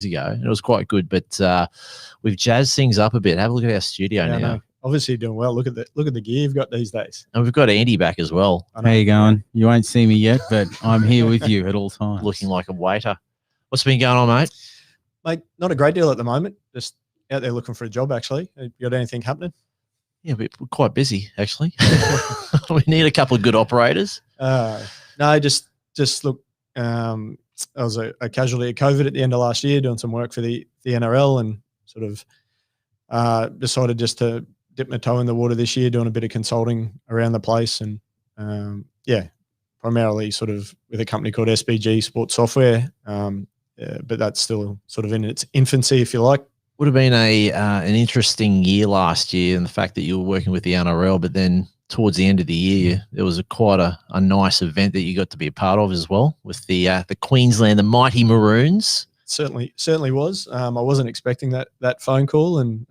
ago, and it was quite good. But we've jazzed things up a bit. Have a look at our studio now. No. Obviously doing well. Look at the gear you've got these days. And we've got Andy back as well. How you going? You won't see me yet, but I'm here with you at all times. Looking like a waiter. What's been going on, mate? Mate, not a great deal at the moment. Just out there looking for a job, actually. You got anything happening? Yeah, we're quite busy, actually. We need a couple of good operators. No, just look, I was a casualty of COVID at the end of last year, doing some work for the NRL, and sort of decided just to dip my toe in the water this year, doing a bit of consulting around the place. And primarily sort of with a company called SBG Sports Software. But that's still sort of in its infancy, if you like. Would have been an interesting year last year, and the fact that you were working with the NRL, but then towards the end of the year, there was quite a nice event that you got to be a part of as well, with the Queensland, the Mighty Maroons. Certainly was. I wasn't expecting that phone call, and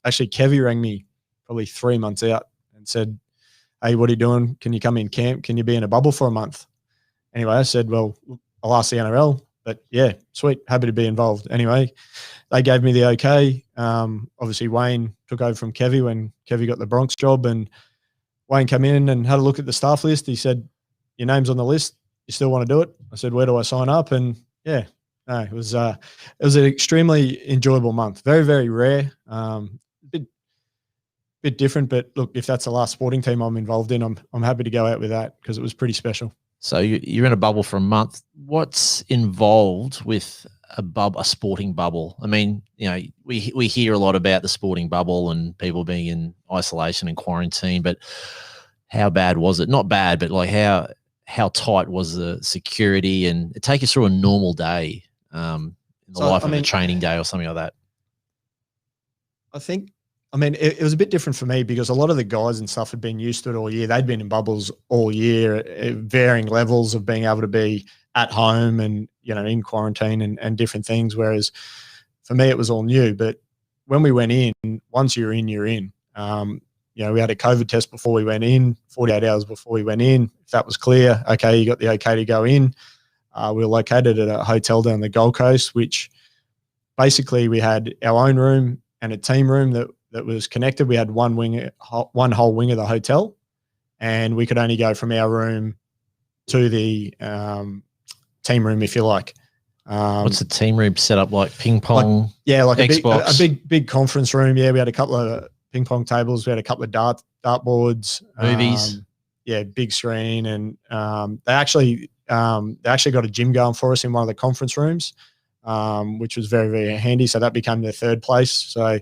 actually Kevy rang me probably 3 months out and said, "Hey, what are you doing? Can you come in camp? Can you be in a bubble for a month?" Anyway, I said, "Well, I'll ask the NRL." But yeah, sweet, happy to be involved. Anyway, they gave me the okay. Obviously, Wayne took over from Kevy when Kevy got the Bronx job, and Wayne came in and had a look at the staff list. He said, "Your name's on the list. You still want to do it?" I said, "Where do I sign up?" And yeah, no, it was an extremely enjoyable month. Very, very rare. Bit different, but look, if that's the last sporting team I'm involved in, I'm happy to go out with that because it was pretty special. So you're in a bubble for a month. What's involved with a sporting bubble? I mean, you know, we hear a lot about the sporting bubble and people being in isolation and quarantine, but how bad was it? Not bad, but like how tight was the security? And take us through a normal day in the life of a training day or something like that. I mean, it was a bit different for me because a lot of the guys and stuff had been used to it all year. They'd been in bubbles all year at varying levels of being able to be at home and, you know, in quarantine and different things. Whereas for me, it was all new. But when we went in, once you're in, you're in. You know, we had a COVID test before we went in, 48 hours before we went in. If that was clear, okay, you got the okay to go in. We were located at a hotel down the Gold Coast, which basically we had our own room and a team room that was connected. We had one whole wing of the hotel, and we could only go from our room to the team room, if you like. What's the team room set up like? Ping pong? Like Xbox. a big conference room. Yeah, we had a couple of ping pong tables. We had a couple of dart boards. Movies. Big screen, and they actually got a gym going for us in one of the conference rooms, which was very, very handy. So that became the third place. So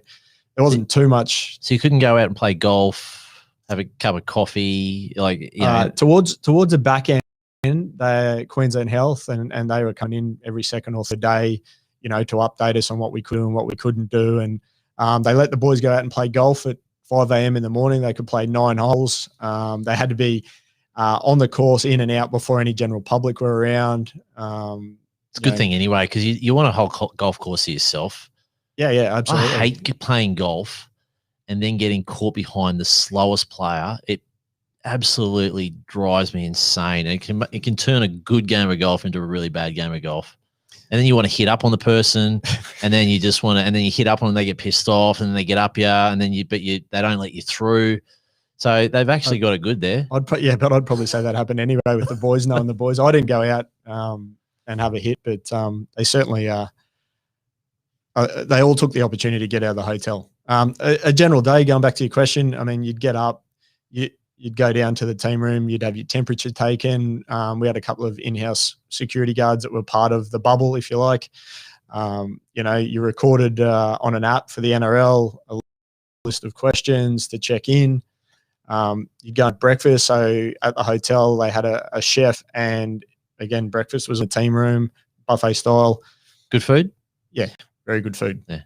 it wasn't too much. So you couldn't go out and play golf, have a cup of coffee, like, you know. Towards the back end, the Queensland Health and they were coming in every second or third day, you know, to update us on what we could and what we couldn't do. And they let the boys go out and play golf at 5 a.m. in the morning. They could play 9 holes. They had to be on the course, in and out, before any general public were around. It's a good thing anyway, because you want a whole golf course to yourself. Yeah, absolutely. I hate playing golf and then getting caught behind the slowest player. It absolutely drives me insane. And it can turn a good game of golf into a really bad game of golf. And then you want to hit up on the person, and then you just want to, and then you hit up on them, they get pissed off, and then they get up and then they don't let you through. So they've actually got it good there. But I'd probably say that happened anyway with the boys, knowing the boys. I didn't go out and have a hit, but they certainly they all took the opportunity to get out of the hotel. A general day, going back to your question, I mean, you'd get up, you'd go down to the team room, you'd have your temperature taken. We had a couple of in-house security guards that were part of the bubble, if you like. You know, you recorded on an app for the NRL a list of questions to check in. You'd go at breakfast. So at the hotel, they had a chef, and again, breakfast was a team room, buffet style. Good food? Yeah, very good food. Yeah.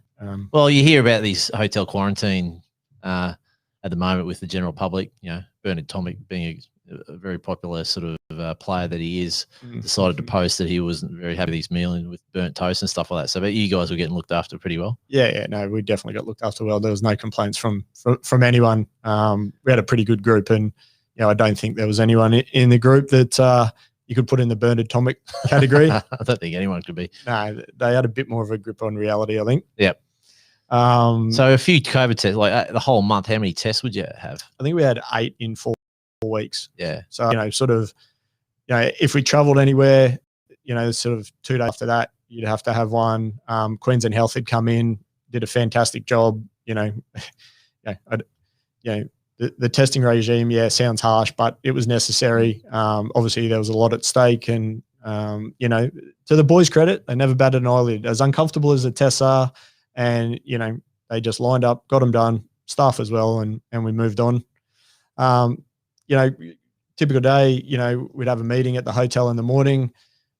Well, you hear about these hotel quarantine at the moment with the general public. You know, Bernard Tomic being a very popular sort of player that he is, decided to post that he wasn't very happy with his meal and with burnt toast and stuff like that. So, but you guys were getting looked after pretty well. Yeah, no, we definitely got looked after well. There was no complaints from anyone. We had a pretty good group, and you know, I don't think there was anyone in the group that you could put in the burned atomic category. I don't think anyone could be. No, they had a bit more of a grip on reality, I think. Yep. So a few COVID tests, like the whole month, how many tests would you have? I think we had 8 in 4 weeks. Yeah. So, sort of, if we traveled anywhere, sort of 2 days after that, you'd have to have one. Queensland Health had come in, did a fantastic job. The testing regime, sounds harsh, but it was necessary. Obviously, there was a lot at stake, and to the boys' credit, they never batted an eyelid. As uncomfortable as the tests are, and they just lined up, got them done, staff as well, and we moved on. Typical day, we'd have a meeting at the hotel in the morning.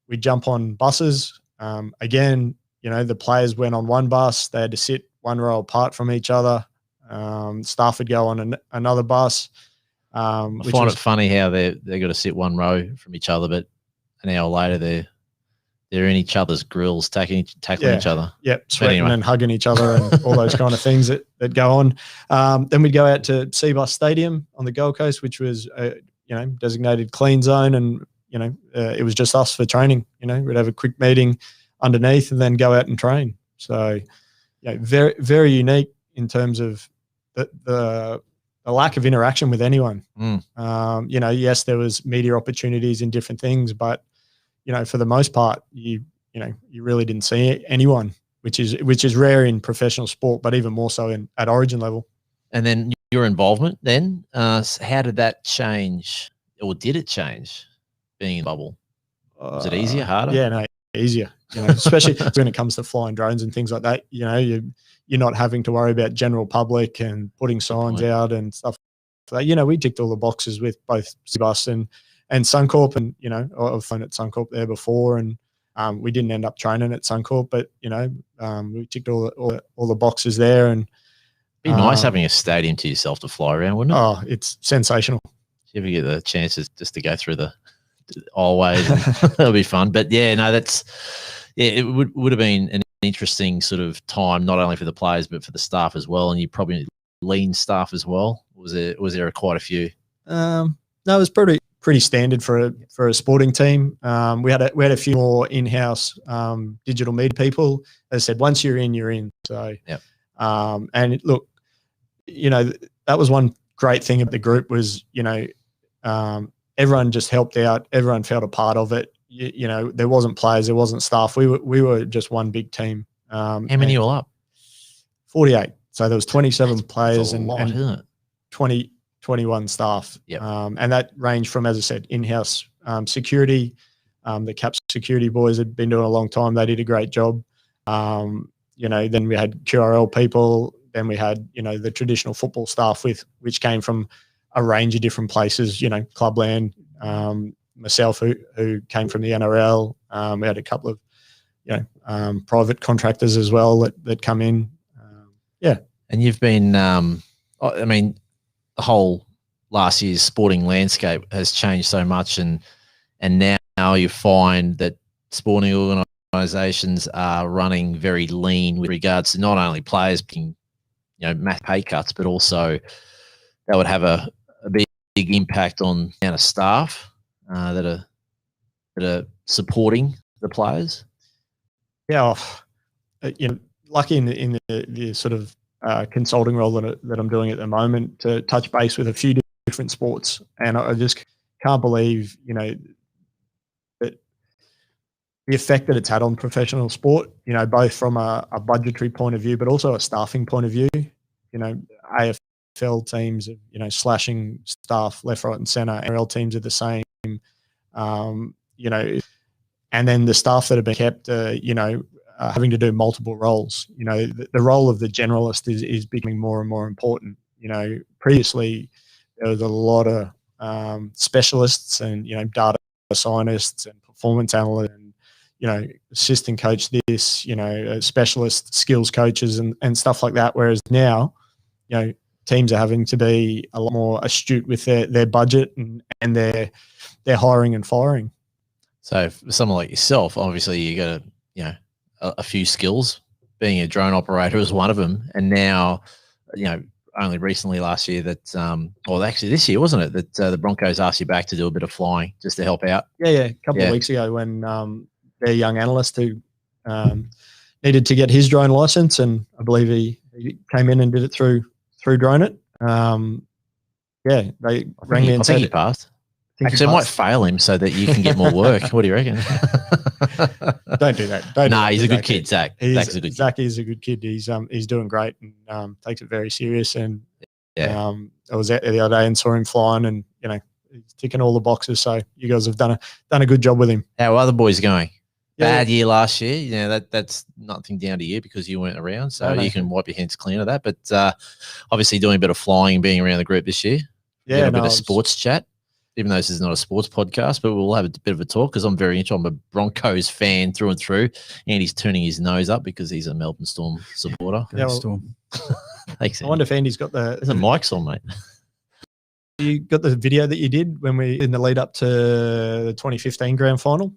We'd jump on buses. Again, the players went on one bus. They had to sit one row apart from each other. Staff would go on another bus. I find it funny how they've got to sit one row from each other, but an hour later they're in each other's grills, tackling each other. Yep, sweating and hugging each other and all those kind of things that go on. Then we'd go out to Seabus Stadium on the Gold Coast, which was designated clean zone, and it was just us for training. We'd have a quick meeting underneath and then go out and train. So very, very unique in terms of the lack of interaction with anyone. Yes, there was media opportunities in different things, but for the most part, you really didn't see anyone, which is rare in professional sport, but even more so at Origin level. And then your involvement then, how did that change, or did it change being in the bubble? Was it easier, harder? Yeah, no, easier. Especially when it comes to flying drones and things like that. You're not having to worry about general public and putting signs out and stuff like that. We ticked all the boxes with both Seabus and Suncorp, and I've flown at Suncorp there before, and we didn't end up training at Suncorp, but we ticked all the boxes there. And it'd be nice having a stadium to yourself to fly around, wouldn't it? Oh, it's sensational. If you ever get the chances just to go through the aisleways, that'll be fun. But it would have been an interesting sort of time, not only for the players but for the staff as well. And you probably lean staff as well. Was there quite a few? No, it was pretty standard for a sporting team. We had a few more in-house digital media people. As I said, once you're in, you're in. So, and look, that was one great thing of the group was, everyone just helped out. Everyone felt a part of it. There wasn't players, there wasn't staff. We were just one big team. How many all up? 48. So there was 27 players and 21 staff. Yep. And that ranged from, as I said, in-house security. The CAPS security boys had been doing a long time. They did a great job. Then we had QRL people. Then we had, the traditional football staff which came from a range of different places, Clubland, myself who came from the NRL. We had a couple of, private contractors as well that come in. And you've been, the whole last year's sporting landscape has changed so much, and now you find that sporting organisations are running very lean with regards to not only players being, mass pay cuts, but also that would have a big impact on the amount of staff that are supporting the players. Yeah, lucky in the sort of consulting role that I'm doing at the moment to touch base with a few different sports, and I just can't believe that the effect that it's had on professional sport. Both from a budgetary point of view, but also a staffing point of view. AFL teams are slashing staff left, right, and centre. NRL teams are the same. And then the staff that have been kept, having to do multiple roles. The role of the generalist is becoming more and more important. Previously there was a lot of specialists and data scientists and performance analysts and assistant coach this, specialist skills coaches and stuff like that. Whereas now, teams are having to be a lot more astute with their budget and their hiring and firing. So for someone like yourself, obviously you got a few skills. Being a drone operator is one of them, and now only recently last year that, or actually this year, wasn't it, that the Broncos asked you back to do a bit of flying just to help out? Yeah, a couple of weeks ago when their young analyst who needed to get his drone license, and I believe he came in and did it through Drone It. They rang me and said he passed. Actually, I might fail him so that you can get more work. What do you reckon? Don't do that. He's a good kid, Zach. Zach's a good kid. Zach is a good kid. He's doing great and takes it very serious. And I was out there the other day and saw him flying, and he's ticking all the boxes. So you guys have done a good job with him. How are other boys going? Bad year last year. That's nothing down to you because you weren't around, so you can wipe your hands clean of that. But obviously doing a bit of flying, being around the group this year. A bit of sports chat. Even though this is not a sports podcast, but we'll have a bit of a talk because I'm very interested. I'm a Broncos fan through and through. Andy's turning his nose up because he's a Melbourne Storm supporter. Storm. Thanks, I wonder if Andy's got there's a mic on, mate. You got the video that you did when we in the lead up to the 2015 grand final?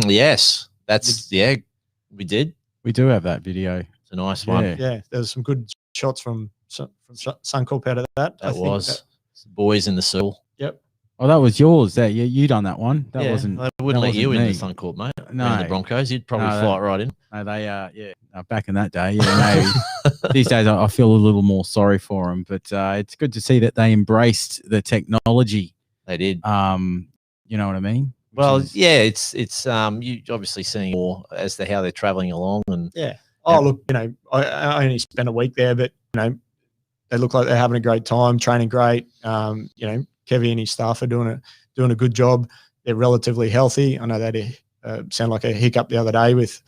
Yes. We did. We do have that video. It's a nice one. Yeah, there's some good shots from Suncorp out of that. That was boys in the circle. Yep. Oh, that was yours. That you done that one. That wasn't. I wouldn't let you in the Suncorp, mate. No, the Broncos. You'd probably fly right in. No, they back in that day, maybe. These days, I feel a little more sorry for them, but it's good to see that they embraced the technology. They did. You know what I mean? Well, it's you obviously seeing more as to how they're traveling along, and look, I only spent a week there, but they look like they're having a great time, training great. Kevy and his staff are doing a good job. They're relatively healthy. I know that sounded like a hiccup the other day with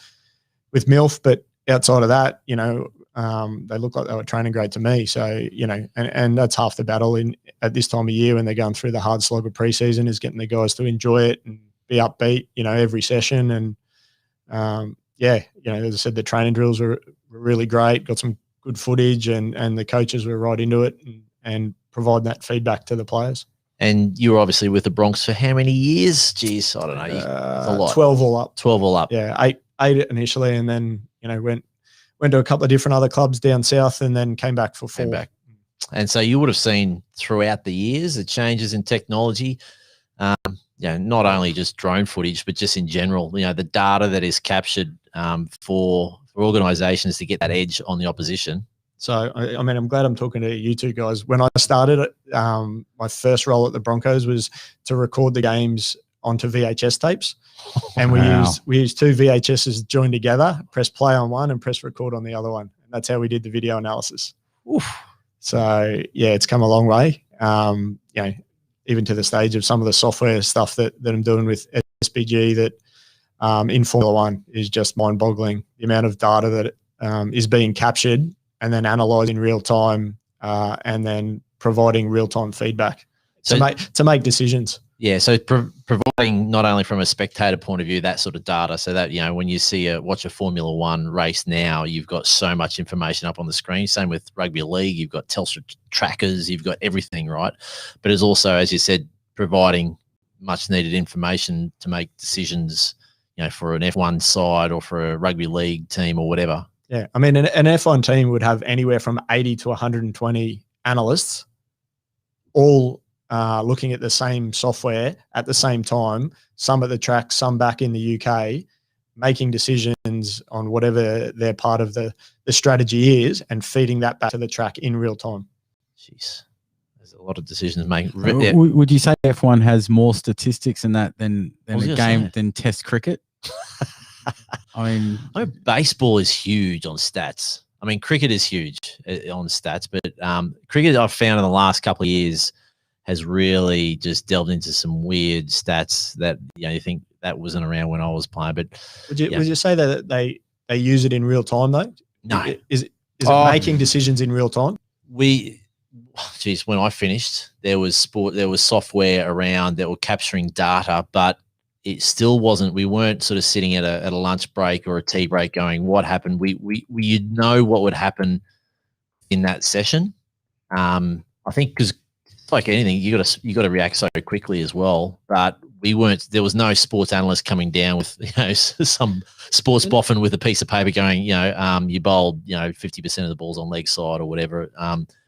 MILF, but outside of that, they look like they were training great to me. So, and that's half the battle at this time of year when they're going through the hard slog of preseason, is getting the guys to enjoy it and be upbeat, every session. And as I said, the training drills were really great. Got some good footage, and the coaches were right into it and providing that feedback to the players. And you were obviously with the Bronx for how many years? Jeez, I don't know. A lot. 12 all up. 12 all up. Yeah, eight initially, and then went to a couple of different other clubs down south, and then came back for 4. And so you would have seen throughout the years the changes in technology. Not only just drone footage, but just in general. The data that is captured for organisations to get that edge on the opposition. So, I'm glad I'm talking to you two guys. When I started, my first role at the Broncos was to record the games onto VHS tapes. And we used 2 VHSs joined together, press play on one and press record on the other one. And that's how we did the video analysis. Oof. So, it's come a long way. Even to the stage of some of the software stuff that I'm doing with SBG that in Formula One is just mind-boggling. The amount of data that is being captured and then analyzed in real time, and then providing real-time feedback to make decisions. Yeah, so providing not only from a spectator point of view that sort of data, so that when you watch a Formula One race now, you've got so much information up on the screen. Same with rugby league, you've got Telstra trackers, you've got everything, right? But it's also, as you said, providing much needed information to make decisions, for an F1 side or for a rugby league team or whatever. Yeah, an F1 team would have anywhere from 80 to 120 analysts, all looking at the same software at the same time, some at the track, some back in the UK, making decisions on whatever their part of the strategy is and feeding that back to the track in real time. Jeez, there's a lot of decisions made. Would you say F1 has more statistics in that than a game than Test cricket? Baseball is huge on stats. Cricket is huge on stats, but cricket I've found in the last couple of years has really just delved into some weird stats that you think that wasn't around when I was playing. But would you say that they use it in real time though? No. Is it making decisions in real time? When I finished, there was software around that were capturing data, but it still wasn't. We weren't sort of sitting at a lunch break or a tea break going, "What happened?" You'd know what would happen in that session. I think because It's like anything, you got to react so quickly as well. But there was no sports analyst coming down with some sports boffin with a piece of paper going, you bowled 50% of the balls on leg side or whatever.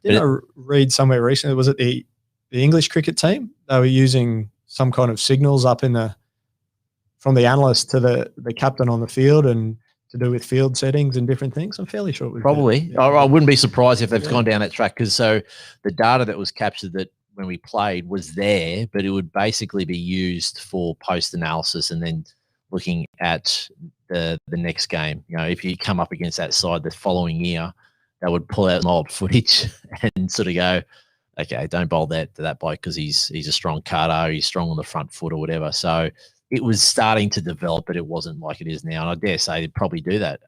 Did I read somewhere recently? Was it the English cricket team? They were using some kind of signals up from the analyst to the captain on the field, and to do with field settings and different things. I'm fairly sure it was probably. I wouldn't be surprised if they've gone down that track, because so the data that was captured that when we played was there, but it would basically be used for post analysis and then looking at the next game. If you come up against that side the following year, they would pull out old footage and sort of go, okay, don't bowl that to that bloke because he's a strong cutter, he's strong on the front foot or whatever. So it was starting to develop, but it wasn't like it is now. And I dare say they'd probably do that.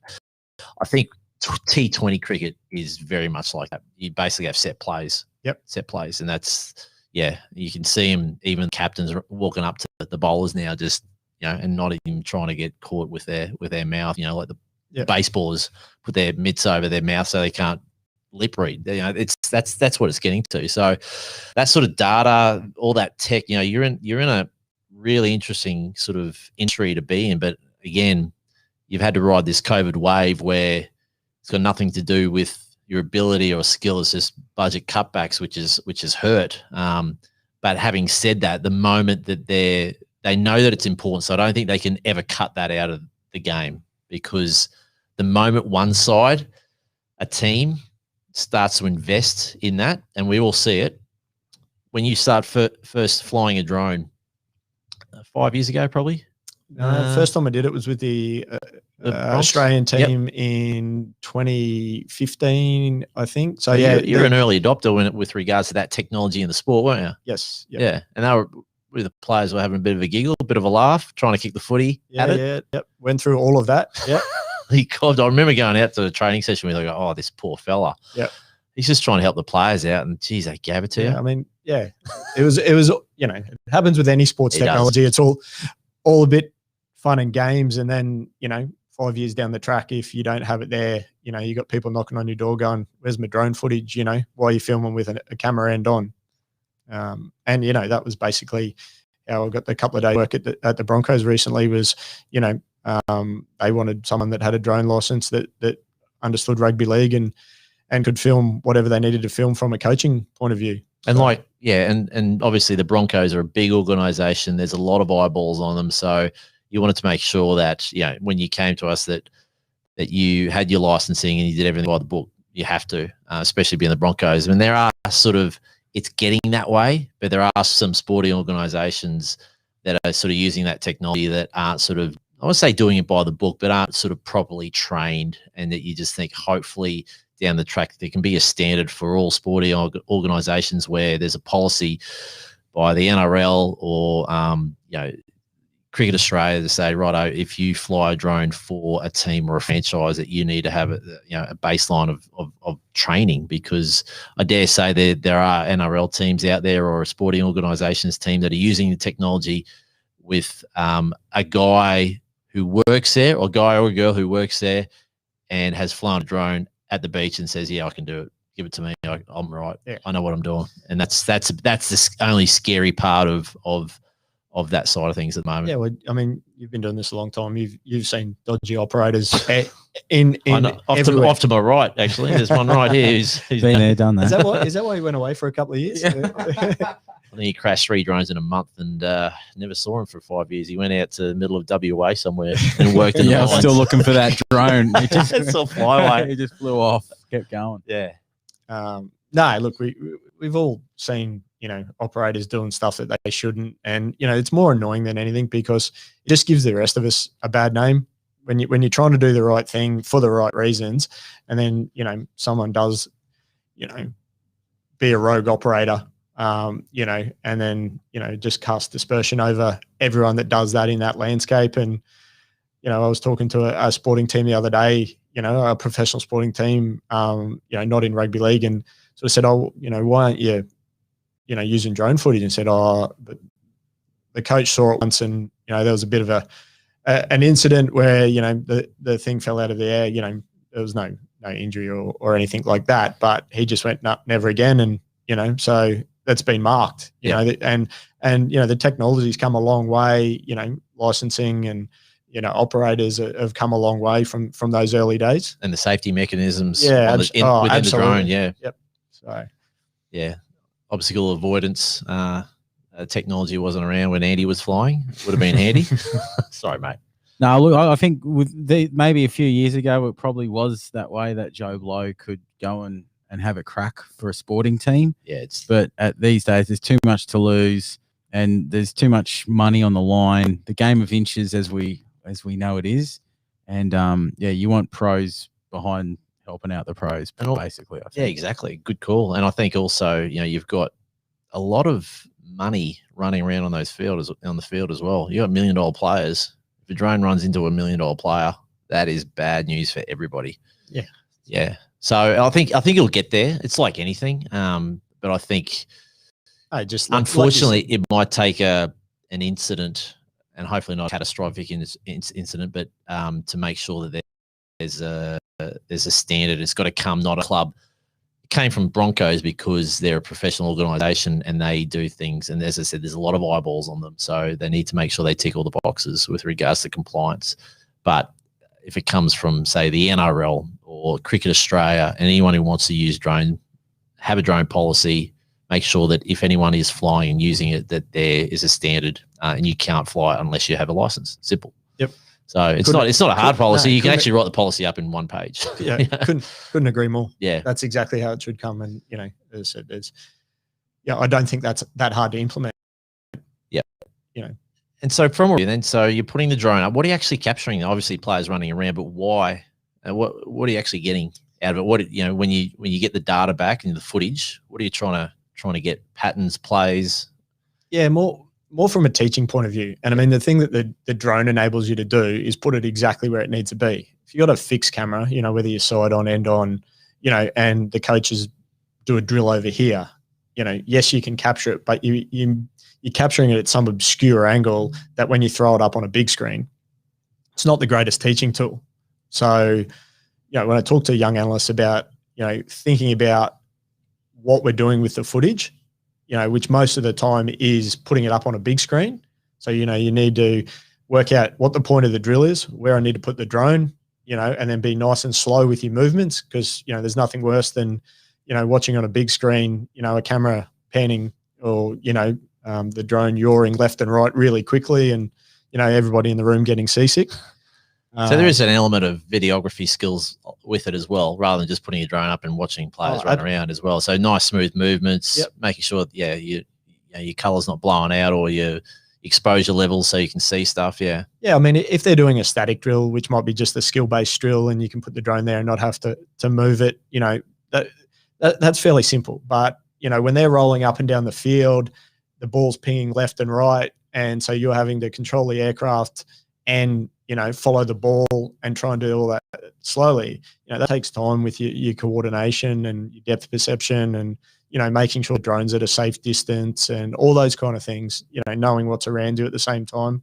I think T20 cricket is very much like that. You basically have set plays. Yep. Set plays. And that's, you can see them, even captains walking up to the bowlers now, just, and not even trying to get caught with their mouth, like the baseballers put their mitts over their mouth so they can't lip read. That's what it's getting to. So that sort of data, all that tech, you're in a really interesting sort of industry to be in. But again, you've had to ride this COVID wave where it's got nothing to do with your ability or skill. It's just budget cutbacks, which is hurt. But having said that, the moment that they know that it's important, so I don't think they can ever cut that out of the game, because the moment one side, a team, starts to invest in that, and we all see it, when you start first flying a drone 5 years ago, probably. First time I did it was with the Australian team in 2015, I think. So you're an early adopter with regards to that technology in the sport, weren't you? Yes. Yep. Yeah, and they were with the players were having a bit of a giggle, a bit of a laugh, trying to kick the footy at it. Yeah, yep. Went through all of that. Yeah. I remember going out to a training session where they go, "Oh, this poor fella." Yeah. He's just trying to help the players out, and geez, they gave it to you. I mean, it was it happens with any sports technology. It's all a bit fun and games, and then 5 years down the track, if you don't have it there, you got people knocking on your door going, "Where's my drone footage?" Why are you filming with a camera end on? And that was basically how I got the couple of days work at the Broncos recently. Was they wanted someone that had a drone license that understood rugby league and could film whatever they needed to film from a coaching point of view. And and obviously the Broncos are a big organization. There's a lot of eyeballs on them. So you wanted to make sure that, when you came to us that you had your licensing and you did everything by the book. You have to, especially being the Broncos. I mean, there are it's getting that way, but there are some sporting organizations that are sort of using that technology that aren't sort of, I would say doing it by the book, but aren't sort of properly trained, and that you just think hopefully down the track there can be a standard for all sporting organizations where there's a policy by the NRL or Cricket Australia to say, righto, if you fly a drone for a team or a franchise, that you need to have a baseline of training, because I dare say there are NRL teams out there or a sporting organisations team that are using the technology with a guy who works there, or a guy or a girl who works there and has flown a drone at the beach and says, "Yeah, I can do it. Give it to me. I'm right. Yeah. I know what I'm doing." And that's the only scary part of that side of things at the moment. Yeah, well, I mean, you've been doing this a long time. You've seen dodgy operators in off to my right. Actually, there's one right here who's been there, done that. Is that why he went away for a couple of years? I think he crashed 3 drones in a month and never saw him for 5 years. He went out to the middle of WA somewhere and worked in the mines. Still looking for that drone. It's all flyway. He just flew off, kept going. Yeah. No, look, we've all seen, operators doing stuff that they shouldn't. And, it's more annoying than anything, because it just gives the rest of us a bad name when you're trying to do the right thing for the right reasons. And then, someone does, be a rogue operator, and then, just cast dispersion over everyone that does that in that landscape. And, I was talking to a sporting team the other day, a professional sporting team, not in rugby league, and sort of said, "Oh, why aren't you, using drone footage?" And said, "Oh, but the coach saw it once, and there was a bit of an incident where the thing fell out of the air. There was no injury or anything like that, but he just went, no, never again." And so that's been marked, you know, and, you know, the technology's come a long way, you know, licensing and, you know, operators have come a long way from those early days. And the safety mechanisms Yeah, within the drone. Yeah. Yep. So, yeah. Obstacle avoidance technology wasn't around when Andy was flying. Would have been handy. Sorry, mate. No, look, I think with maybe a few years ago, it probably was that way that Joe Blow could go and have a crack for a sporting team. Yeah, but at these days, there's too much to lose, and there's too much money on the line. The game of inches, as we know it is, and you want pros behind helping out the pros, basically. I think. Yeah, exactly. Good call. And I think also, you know, you've got a lot of money running around on the field as well. You got $1 million players. If a drone runs into $1 million player, that is bad news for everybody. Yeah. Yeah. So I think it'll get there. It's like anything. But I think unfortunately it might take an incident, and hopefully not a catastrophic incident, but to make sure that there's a standard. It's got to come, not a club. It came from Broncos because they're a professional organisation and they do things. And as I said, there's a lot of eyeballs on them, so they need to make sure they tick all the boxes with regards to compliance. But if it comes from, say, the NRL or Cricket Australia, and anyone who wants to use drone, have a drone policy. Make sure that if anyone is flying and using it, that there is a standard, and you can't fly unless you have a license. Simple. Yep. So it's not a hard policy. You can actually write the policy up in one page. Yeah, couldn't agree more. Yeah, that's exactly how it should come. And you know, as I said, I don't think that's that hard to implement. Yeah, you know. And so so you're putting the drone up. What are you actually capturing? Obviously, players running around, but why? What are you actually getting out of it? What, you know, when you get the data back and the footage, what are you trying to get? Patterns, plays? Yeah, more from a teaching point of view. And I mean, the thing that the drone enables you to do is put it exactly where it needs to be. If you got a fixed camera, you know, whether you're side on, end on, you know, and the coaches do a drill over here, you know, yes, you can capture it, but you're capturing it at some obscure angle that when you throw it up on a big screen, it's not the greatest teaching tool. So, you know, when I talk to young analysts about, you know, thinking about what we're doing with the footage, you know, which most of the time is putting it up on a big screen. So, you know, you need to work out what the point of the drill is, where I need to put the drone, you know, and then be nice and slow with your movements, because, you know, there's nothing worse than, you know, watching on a big screen, you know, a camera panning or, you know, the drone yawing left and right really quickly, and, you know, everybody in the room getting seasick. So there is an element of videography skills with it as well, rather than just putting a drone up and watching players run around as well. So nice, smooth movements, making sure, your color's not blowing out, or your exposure levels so you can see stuff. Yeah. Yeah. I mean, if they're doing a static drill, which might be just a skill-based drill, and you can put the drone there and not have to move it, you know, that's fairly simple. But, you know, when they're rolling up and down the field, the ball's pinging left and right, and so you're having to control the aircraft and, you know, follow the ball and try and do all that slowly. You know, that takes time with your coordination and your depth perception, and, you know, making sure drones at a safe distance and all those kind of things, you know, knowing what's around you at the same time.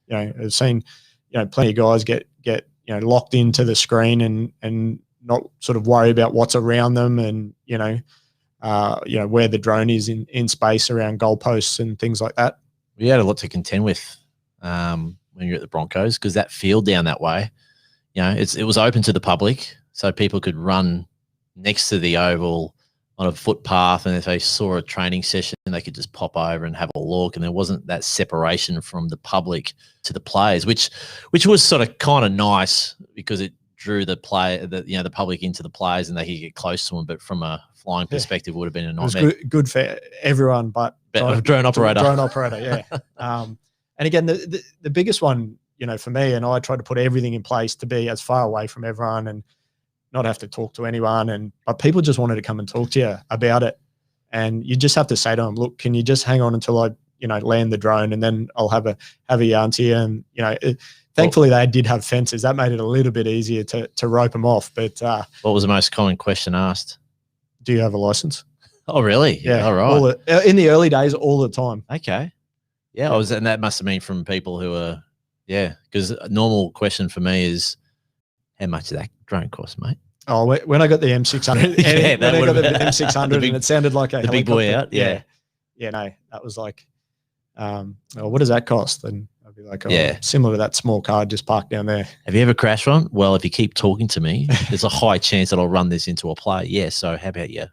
You know, I've seen, you know, plenty of guys get, you know, locked into the screen and not sort of worry about what's around them, and, you know, where the drone is in space around goalposts and things like that. We had a lot to contend with when you're at the Broncos, because that field down that way, you know, it was open to the public, so people could run next to the oval on a footpath, and if they saw a training session, they could just pop over and have a look, and there wasn't that separation from the public to the players, which was sort of kind of nice, because it drew the public into the players, and they could get close to them. But from a flying perspective, it would have been a nightmare. It was good for everyone, but drone operator. Drone operator, yeah. And again, the biggest one, you know, for me, and I tried to put everything in place to be as far away from everyone and not have to talk to anyone. But people just wanted to come and talk to you about it. And you just have to say to them, look, can you just hang on until I, you know, land the drone, and then I'll have a yarn to you. And, you know, thankfully they did have fences. That made it a little bit easier to rope them off. But what was the most common question asked? Do you have a license? Oh, really? Yeah. All right. In the early days, all the time. Okay. Yeah, and that must have been from people who are, because a normal question for me is, how much does that drone cost, mate? Oh, when I got the M600, yeah, when I got the M600, and it sounded like a big boy out. Yeah. yeah, no, that was like, well, what does that cost? And I'd be like, oh, Yeah. similar to that small car just parked down there. Have you ever crashed one? Well, if you keep talking to me, there's a high chance that I'll run this into a play. Yeah. So how about you?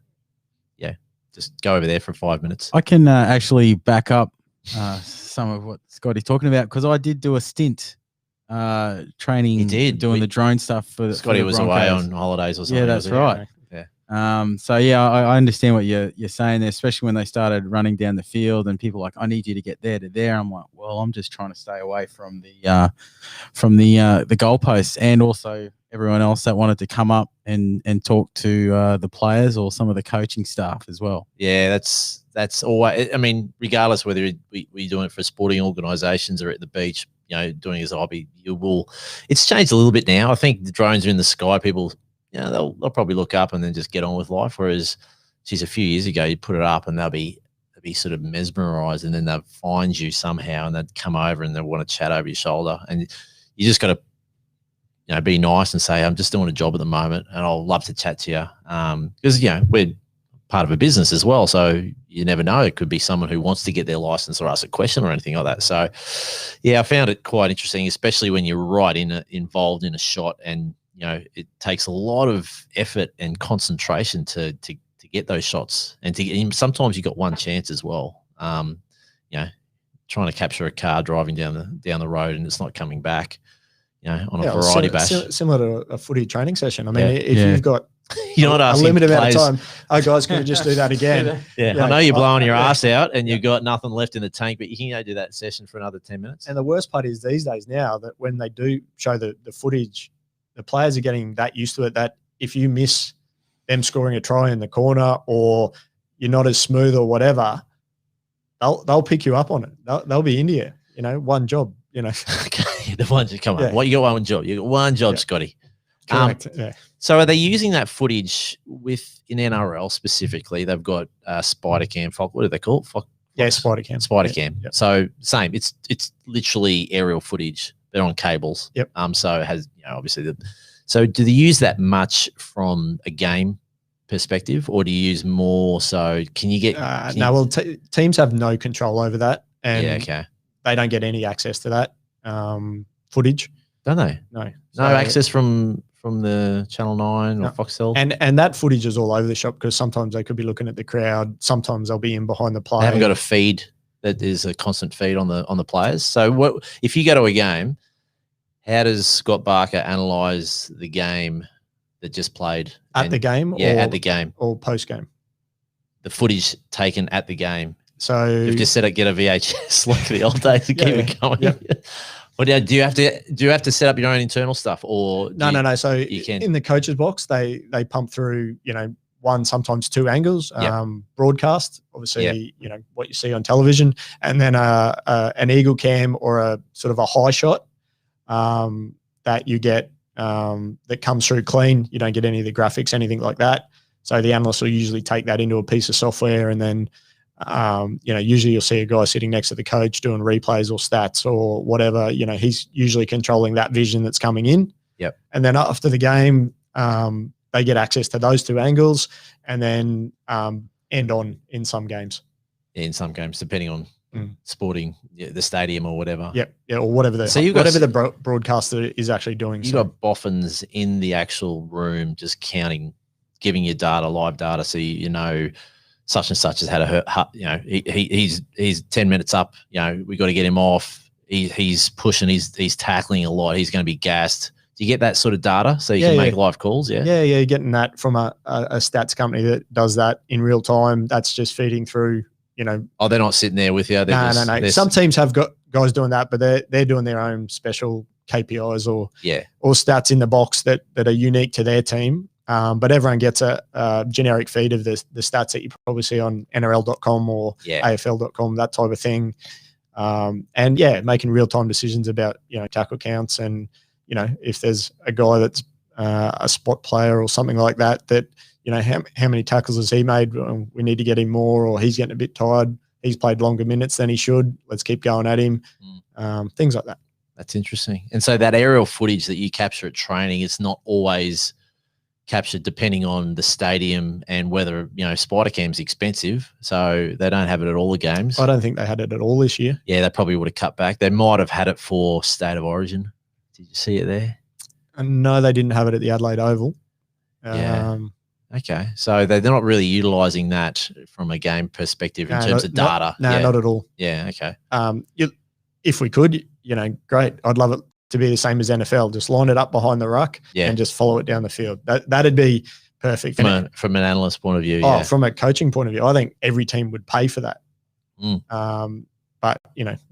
Yeah. Just go over there for 5 minutes. I can actually back up some of what Scotty's talking about, because I did do a stint training. You did. Doing the drone stuff for Scotty for the was away Broncos. on holidays or something. Yeah, that's right. Yeah. So yeah, I understand what you're saying there, especially when they started running down the field and people like, I need you to get there to there. I'm like, well, I'm just trying to stay away from the goalposts, and also everyone else that wanted to come up and talk to the players or some of the coaching staff as well. Yeah, that's always. I mean, regardless whether we're doing it for sporting organisations or at the beach, you know, doing it as a hobby, you will. It's changed a little bit now. I think the drones are in the sky. People, you know, they'll probably look up and then just get on with life. Whereas, geez, a few years ago, you put it up and they'll be sort of mesmerised, and then they'll find you somehow and they'd come over and they want to chat over your shoulder, and you just got to, you know, be nice and say, I'm just doing a job at the moment and I'll love to chat to you. Because, you know, we're part of a business as well. So you never know. It could be someone who wants to get their license or ask a question or anything like that. So, yeah, I found it quite interesting, especially when you're right involved in a shot, and, you know, it takes a lot of effort and concentration to get those shots. And sometimes you got one chance as well. You know, trying to capture a car driving down the road and it's not coming back. You know, on a variety bash. Similar to a footy training session. I mean, if you've got you're not a limited amount of time, oh, guys, can we just do that again? I know you're blowing your ass out and you've got nothing left in the tank, but you can do that session for another 10 minutes. And the worst part is these days now that when they do show the footage, the players are getting that used to it that if you miss them scoring a try in the corner or you're not as smooth or whatever, they'll pick you up on it. They'll be into you. You know, one job. You know, okay, the ones that come on. What, you got one job? You got one job, Scotty. Correct. So are they using that footage in NRL specifically? They've got Spider Cam. What do they call it? Spider Cam. Spider Cam. Yep. So same. It's literally aerial footage. They're on cables. Yep. So it has, you know, obviously so do they use that much from a game perspective, or do you use more? So can you get? Well, teams have no control over that, and okay. They don't get any access to that footage. Don't they? No. No access from the Channel 9 or Foxtel? And that footage is all over the shop because sometimes they could be looking at the crowd. Sometimes they'll be in behind the play. They haven't got a feed that is a constant feed on the players. So what if you go to a game, how does Scott Barker analyse the game that just played? At the game? Yeah, at the game. Or post-game? The footage taken at the game. So you've just said get a VHS like the old days to keep it going. Yep. Or do you have to set up your own internal stuff, or no? So in the coach's box, they pump through, you know, one, sometimes two angles, broadcast, obviously, you know, what you see on television, and then an eagle cam or a sort of a high shot that you get that comes through clean. You don't get any of the graphics, anything like that. So the analyst will usually take that into a piece of software, and then you know, usually you'll see a guy sitting next to the coach doing replays or stats or whatever. You know, he's usually controlling that vision that's coming in. Yep. And then after the game, they get access to those two angles, and then end on in some games. Yeah, in some games, depending on sporting, the stadium or whatever. Yep. Yeah, or whatever the broadcaster is actually doing. You've got boffins in the actual room just counting, giving you live data, so you know such and such has had a hurt. You know, he's 10 minutes up. You know, we got to get him off. He's pushing. He's tackling a lot. He's going to be gassed. Do you get that sort of data so you can make live calls? Yeah. You're getting that from a stats company that does that in real time. That's just feeding through. You know. Oh, they're not sitting there with you. No. Some teams have got guys doing that, but they're doing their own special KPIs or stats in the box that are unique to their team. But everyone gets a generic feed of the stats that you probably see on NRL.com or AFL.com, that type of thing. And making real-time decisions about, you know, tackle counts, and, you know, if there's a guy that's a spot player or something like that, you know, how many tackles has he made? We need to get him more, or he's getting a bit tired. He's played longer minutes than he should. Let's keep going at him. Things like that. That's interesting. And so that aerial footage that you capture at training, it's not always captured depending on the stadium and whether, Spider Cam's expensive. So they don't have it at all the games. I don't think they had it at all this year. Yeah, they probably would have cut back. They might have had it for State of Origin. Did you see it there? No, they didn't have it at the Adelaide Oval. Yeah. Okay. So they're not really utilising that from a game perspective in terms of data. Not at all. Yeah, okay. If we could, great. I'd love it to be the same as NFL. Just line it up behind the ruck and just follow it down the field. That'd be perfect. From an analyst point of view, from a coaching point of view, I think every team would pay for that. But,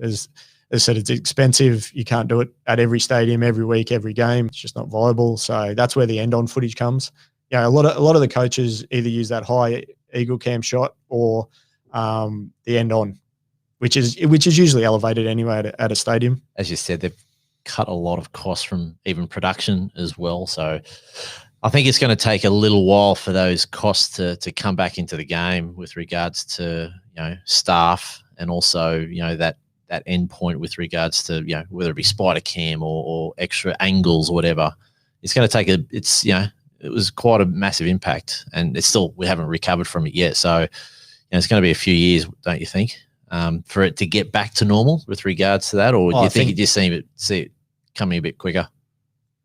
as I said, it's expensive. You can't do it at every stadium, every week, every game. It's just not viable. So that's where the end-on footage comes. A lot of the coaches either use that high eagle cam shot or the end-on, which is usually elevated anyway at a stadium. As you said, they've cut a lot of costs from even production as well. So I think it's going to take a little while for those costs to come back into the game with regards to staff and also that end point with regards to whether it be spider cam or extra angles or whatever. It's going to take it was quite a massive impact, and we haven't recovered from it yet. So it's going to be a few years, don't you think, for it to get back to normal with regards to that, or do you think you just see it coming a bit quicker?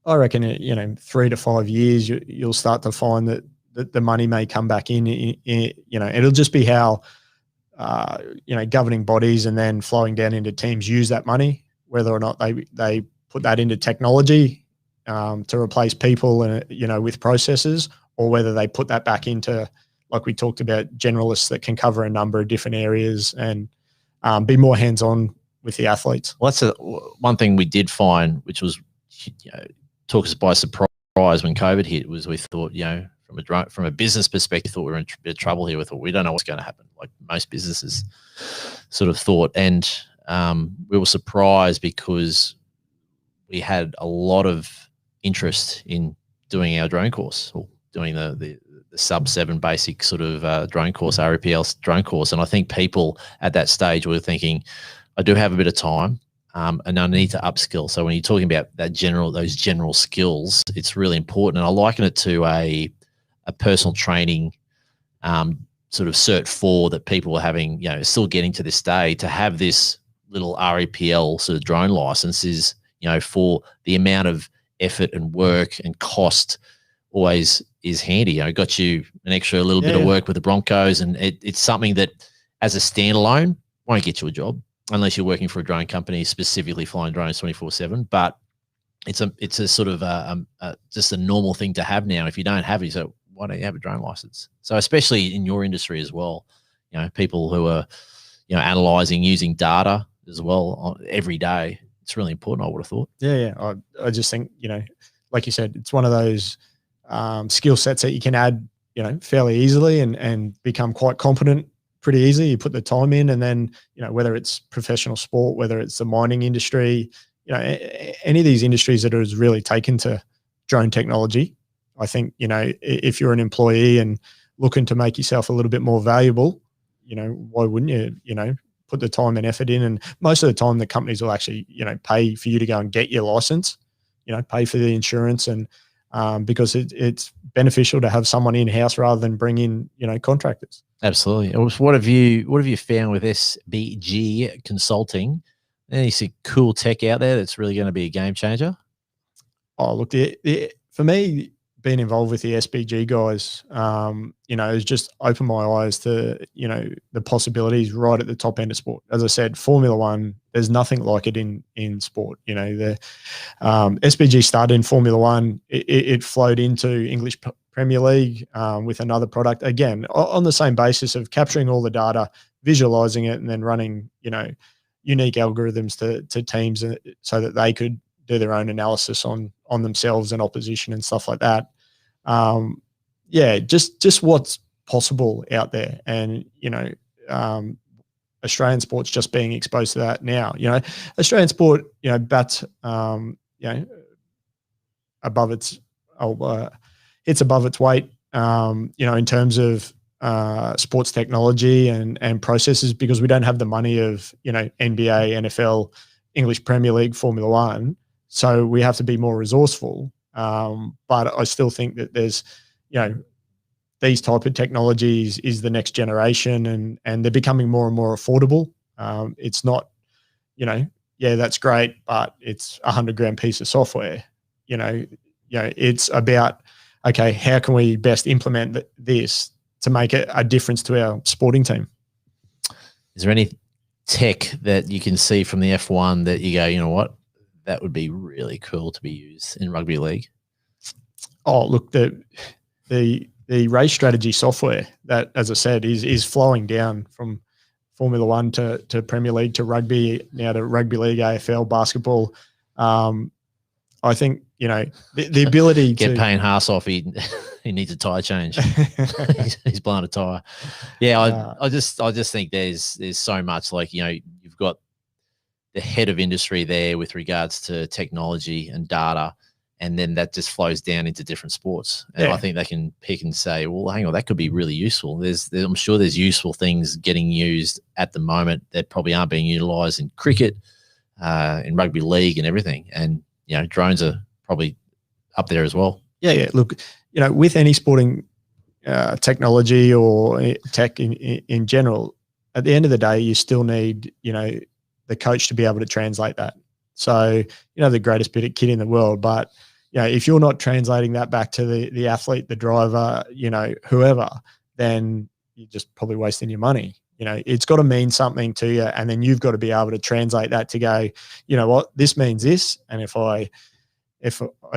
I reckon 3 to 5 years you'll start to find that the money may come back in. It'll just be how governing bodies and then flowing down into teams use that money, whether or not they put that into technology to replace people and with processes, or whether they put that back into, like we talked about, generalists that can cover a number of different areas and be more hands-on with the athletes. Well, that's one thing we did find, which was took us by surprise when COVID hit, was we thought, from a business perspective, thought we were in a bit of trouble here. We thought we don't know what's going to happen, like most businesses sort of thought. And we were surprised because we had a lot of interest in doing our drone course, or doing the sub-7 basic sort of drone course, REPL drone course. And I think people at that stage were thinking, I do have a bit of time and I need to upskill. So when you're talking about those general skills, it's really important. And I liken it to a personal training sort of Cert 4 that people are having, still getting to this day. To have this little REPL sort of drone license is, for the amount of effort and work and cost, always is handy. It got you an extra little bit of work with the Broncos, and it's something that as a standalone won't get you a job unless you're working for a drone company specifically flying drones 24/7. But it's a sort of just a normal thing to have now. If you don't have it, so why don't you have a drone license? So especially in your industry as well, people who are analyzing, using data as well every day. It's really important, I would have thought. Yeah. I just think, like you said, it's one of those skill sets that you can add, fairly easily and become quite competent pretty easily. You put the time in, and then, whether it's professional sport, whether it's the mining industry, any of these industries that has really taken to drone technology, I think, if you're an employee and looking to make yourself a little bit more valuable, why wouldn't you, put the time and effort in? And most of the time the companies will actually, pay for you to go and get your license, pay for the insurance, and because it's beneficial to have someone in-house rather than bring in, contractors. Absolutely. What have you found with SBG Consulting? Any cool tech out there that's really going to be a game changer? Oh, look, for me, being involved with the SBG guys, has just opened my eyes to, the possibilities right at the top end of sport. As I said, Formula One, there's nothing like it in sport. The SBG started in Formula One. It flowed into English Premier League with another product, again, on the same basis of capturing all the data, visualizing it, and then running, unique algorithms to teams so that they could do their own analysis on themselves and opposition and stuff like that. Just what's possible out there. And, Australian sport's just being exposed to that now. Australian sport, bats, above its, it's above its weight, in terms of sports technology and processes, because we don't have the money of, NBA, NFL, English Premier League, Formula One. So we have to be more resourceful. But I still think that there's, these type of technologies is the next generation, and they're becoming more and more affordable. It's not, yeah, that's great, but it's $100,000 piece of software. It's about, okay, how can we best implement this to make a difference to our sporting team? Is there any tech that you can see from the F1 that you go, you know what, that would be really cool to be used in rugby league? Oh, look, the race strategy software that, as I said, is flowing down from Formula One to Premier League to rugby, now to rugby league, AFL, basketball. I think, the ability Get to Payne Haas off. He needs a tire change. he's blown a tire. Yeah, I just think there's so much, like, you've got the head of industry there with regards to technology and data, and then that just flows down into different sports. And I think they can pick and say, well, hang on, that could be really useful. I'm sure there's useful things getting used at the moment that probably aren't being utilized in cricket, in rugby league and everything. And, drones are probably up there as well. Yeah. Look, with any sporting technology or tech in general, at the end of the day, you still need, the coach to be able to translate that. So, the greatest bit of kit in the world, but if you're not translating that back to the athlete, the driver, whoever, then you're just probably wasting your money. It's got to mean something to you, and then you've got to be able to translate that to go, you know what, this means this, and if I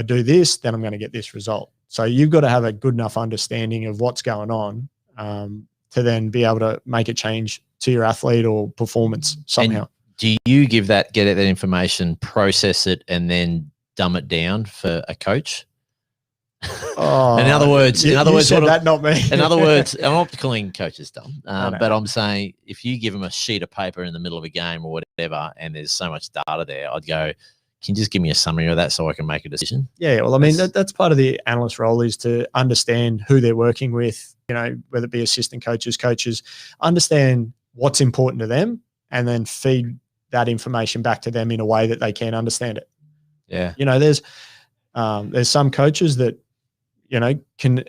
do this, then I'm going to get this result. So you've got to have a good enough understanding of what's going on to then be able to make a change to your athlete or performance somehow. And do you get that information, process it, and then dumb it down for a coach? Oh, in other words, not me. In other words, I'm not calling coaches dumb, No. but I'm saying if you give them a sheet of paper in the middle of a game or whatever, and there's so much data there, I'd go, can you just give me a summary of that so I can make a decision? Yeah, well, I mean, that's part of the analyst role, is to understand who they're working with, whether it be assistant coaches, understand what's important to them, and then feed that information back to them in a way that they can understand it. Yeah. There's some coaches that, can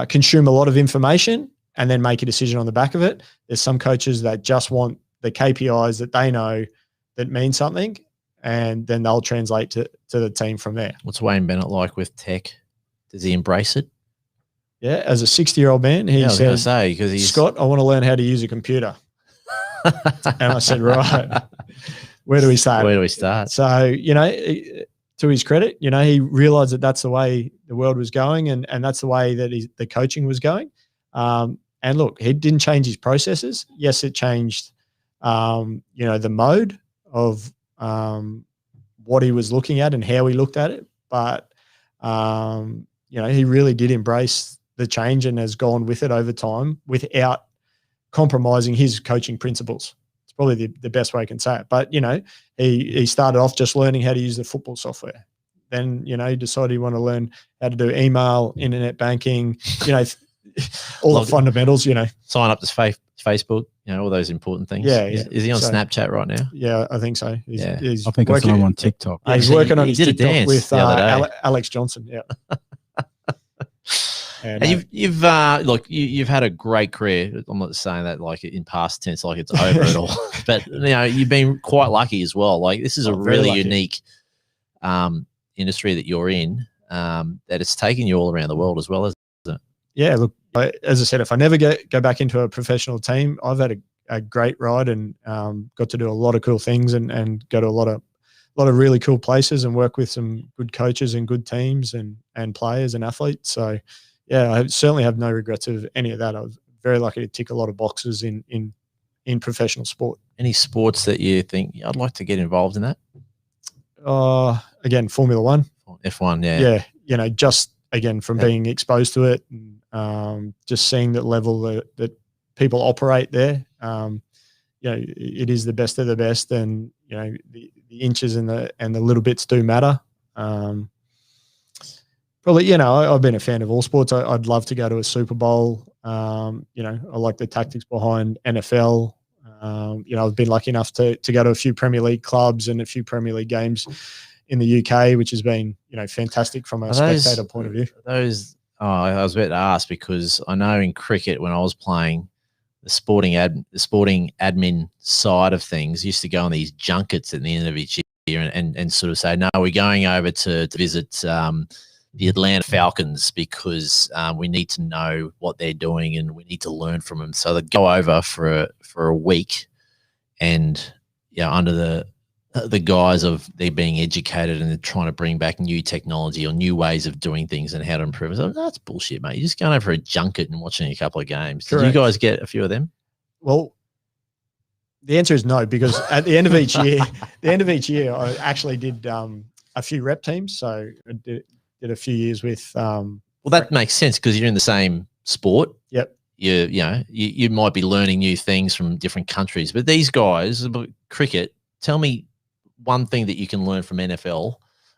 consume a lot of information and then make a decision on the back of it. There's some coaches that just want the KPIs that they know that mean something, and then they'll translate to the team from there. What's Wayne Bennett like with tech? Does he embrace it? Yeah, as a 60-year-old man, he said, Scott, I want to learn how to use a computer. And I said, right, where do we start? Where do we start? So, to his credit, he realized that that's the way the world was going, and that's the way that the coaching was going. And look, he didn't change his processes. Yes, it changed, the mode of what he was looking at and how he looked at it. But, he really did embrace the change and has gone with it over time without compromising his coaching principles. It's probably the best way I can say it. But, he started off just learning how to use the football software. Then, he decided he wanted to learn how to do email, internet banking, all the fundamentals, Sign up to Facebook, all those important things. Yeah. Is he on Snapchat right now? Yeah, I think so. I think I saw him on TikTok. He's working on his TikTok with Alex Johnson. Yeah. And you've had a great career. I'm not saying that like in past tense, like it's over at all, but you've been quite lucky as well. Like this is a really unique industry that you're in, that it's taken you all around the world as well, isn't it? Yeah, look, as I said, if I never go back into a professional team, I've had a great ride and got to do a lot of cool things and go to a lot of really cool places and work with some good coaches and good teams and players and athletes. So, yeah, I certainly have no regrets of any of that. I was very lucky to tick a lot of boxes in professional sport. Any sports that you think I'd like to get involved in that? Again, Formula One. F1, yeah. Yeah, just again from being exposed to it and just seeing that level that people operate there. It is the best of the best, and the inches and the little bits do matter. Probably, I've been a fan of all sports. I'd love to go to a Super Bowl. I like the tactics behind NFL. I've been lucky enough to go to a few Premier League clubs and a few Premier League games in the UK, which has been, fantastic from a spectator point of view. I was about to ask, because I know in cricket when I was playing, the sporting admin side of things used to go on these junkets at the end of each year and sort of say, no, we're going over to visit the Atlanta Falcons because we need to know what they're doing and we need to learn from them. So they'd go over for a week, and under the guise of they're being educated and they're trying to bring back new technology or new ways of doing things and how to improve it. So that's bullshit, mate. You're just going over for a junket and watching a couple of games. Correct. Did you guys get a few of them? Well, the answer is no, because at the end of each year, I actually did a few rep teams. So I did a few years with. Well, that makes sense because you're in the same sport. Yep. You might be learning new things from different countries, but these guys, cricket, tell me one thing that you can learn from NFL,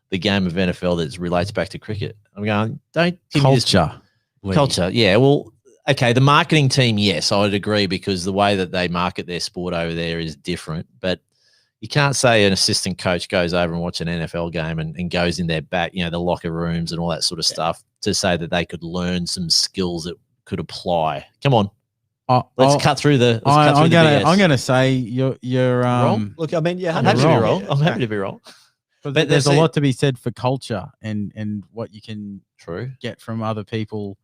the game of NFL that relates back to cricket. I'm going, don't give culture. Culture, yeah. Well, okay, the marketing team, yes, I would agree, because the way that they market their sport over there is different. But you can't say an assistant coach goes over and watch an NFL game and goes in their back, the locker rooms and all that sort of stuff, to say that they could learn some skills that could apply. Come on. Let's cut through the. I'm going to say you're wrong. Look, I mean, I'm happy to be wrong. I'm happy to be wrong. But there's a lot to be said for culture and what you can get from other people.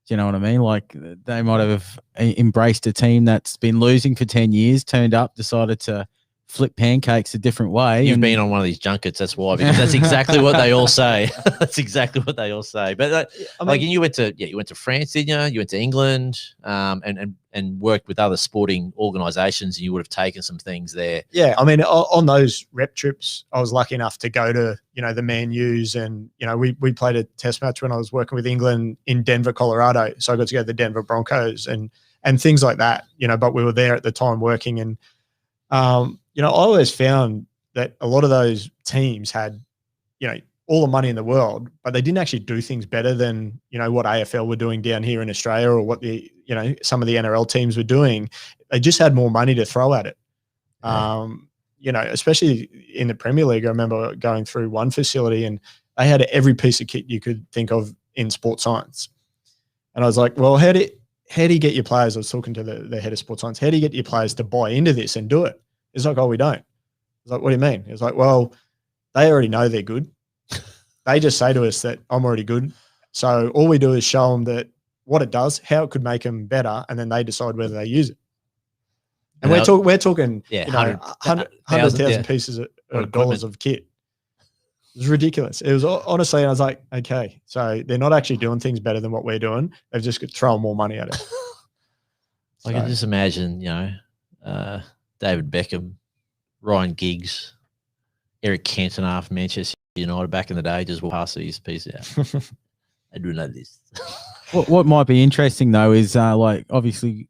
Do you know what I mean? Like, they might have embraced a team that's been losing for 10 years, turned up, decided to flip pancakes a different way. You've been on one of these junkets, that's why, because that's exactly what they all say. That's exactly what they all say. But you went to France, didn't you? You went to England, and worked with other sporting organisations, and you would have taken some things there. Yeah, I mean, on those rep trips, I was lucky enough to go to the Man U's, and we played a test match when I was working with England in Denver, Colorado. So I got to go to the Denver Broncos and things like that. But we were there at the time working, and I always found that a lot of those teams had, all the money in the world, but they didn't actually do things better than, what AFL were doing down here in Australia, or what some of the NRL teams were doing. They just had more money to throw at it. Especially in the Premier League. I remember going through one facility and they had every piece of kit you could think of in sports science. And I was like, well, how do you get your players? I was talking to the head of sports science. How do you get your players to buy into this and do it? It's like, oh, we don't. It's like, what do you mean? It's like, well, they already know they're good. They just say to us that I'm already good. So all we do is show them that what it does, how it could make them better, and then they decide whether they use it. And we're talking 100,000 pieces of dollars of kit. It was ridiculous. It was honestly, I was like, okay, so they're not actually doing things better than what we're doing. They've just thrown more money at it. I can just imagine, David Beckham, Ryan Giggs, Eric Cantona from Manchester United back in the day, just walk past these pieces out. I do know this. What might be interesting though is obviously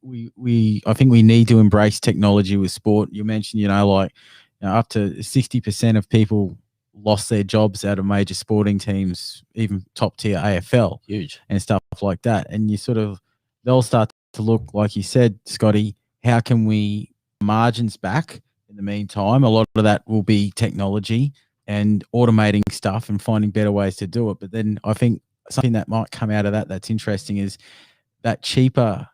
I think we need to embrace technology with sport. You mentioned up to 60% of people lost their jobs out of major sporting teams, even top tier AFL, huge, and stuff like that. And they'll start to look, like you said, Scotty, how can we margins back in the meantime? A lot of that will be technology and automating stuff and finding better ways to do it. But then I think something that might come out of that's interesting is that cheaper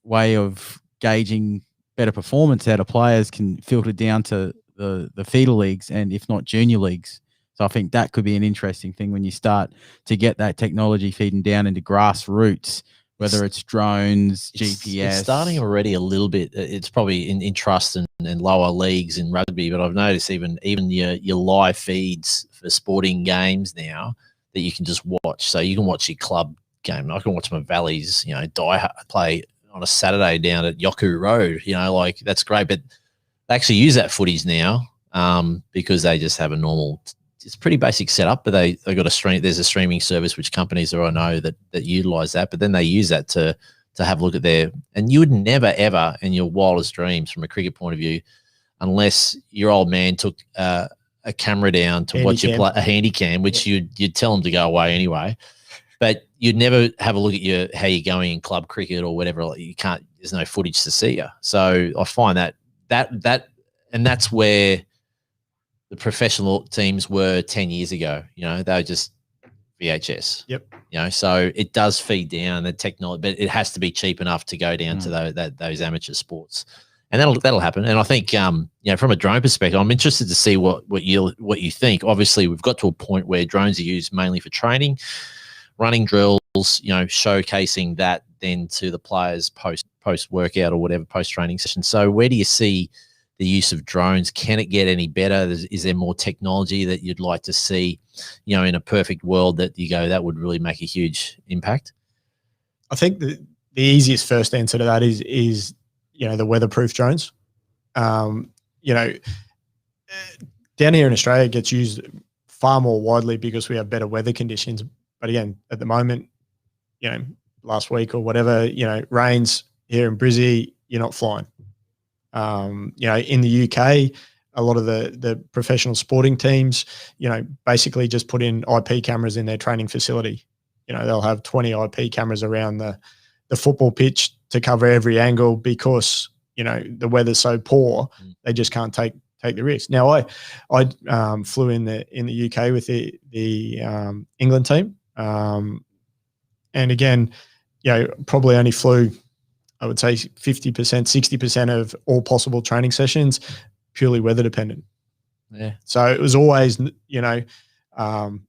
way of gauging better performance out of players can filter down to the feeder leagues and if not junior leagues. So I think that could be an interesting thing when you start to get that technology feeding down into grassroots, whether it's drones, GPS. It's starting already a little bit. It's probably in trust and lower leagues in rugby, but I've noticed even your live feeds for sporting games now that you can just watch. So you can watch your club game. I can watch my Valleys, play on a Saturday down at Yoku Road. That's great. But they actually use that footage now because they just have a normal. It's pretty basic setup, but they got a stream. There's a streaming service which companies I know that utilize that, but then they use that to have a look at their. And you would never ever in your wildest dreams, from a cricket point of view, unless your old man took a camera down to watch you play a handy cam, which you'd tell them to go away anyway. But you'd never have a look at how you're going in club cricket or whatever. You can't. There's no footage to see you. So I find that and that's where the professional teams were 10 years ago. You know, they were just VHS. Yep. You know, so it does feed down the technology, but it has to be cheap enough to go down to those amateur sports, and that'll happen. And I think, you know, from a drone perspective, I'm interested to see what you think. Obviously, we've got to a point where drones are used mainly for training, running drills, you know, showcasing that then to the players post workout or whatever, post training session. So where do you see the use of drones? Can it get any better? Is there more technology that you'd like to see, you know, in a perfect world that you go, that would really make a huge impact? I think the easiest first answer to that is you know, the weatherproof drones. You know, down here in Australia, it gets used far more widely because we have better weather conditions. But again, at the moment, you know, last week or whatever, you know, rains here in Brizzy, you're not flying. You know, in the UK, a lot of the professional sporting teams, you know, basically just put in IP cameras in their training facility. You know, they'll have 20 IP cameras around the football pitch to cover every angle because, you know, the weather's so poor, they just can't take the risk. Now, I flew in the UK with the England team, and again, you know, probably only flew, I would say 50%, 60% of all possible training sessions, purely weather dependent. Yeah. So it was always, you know,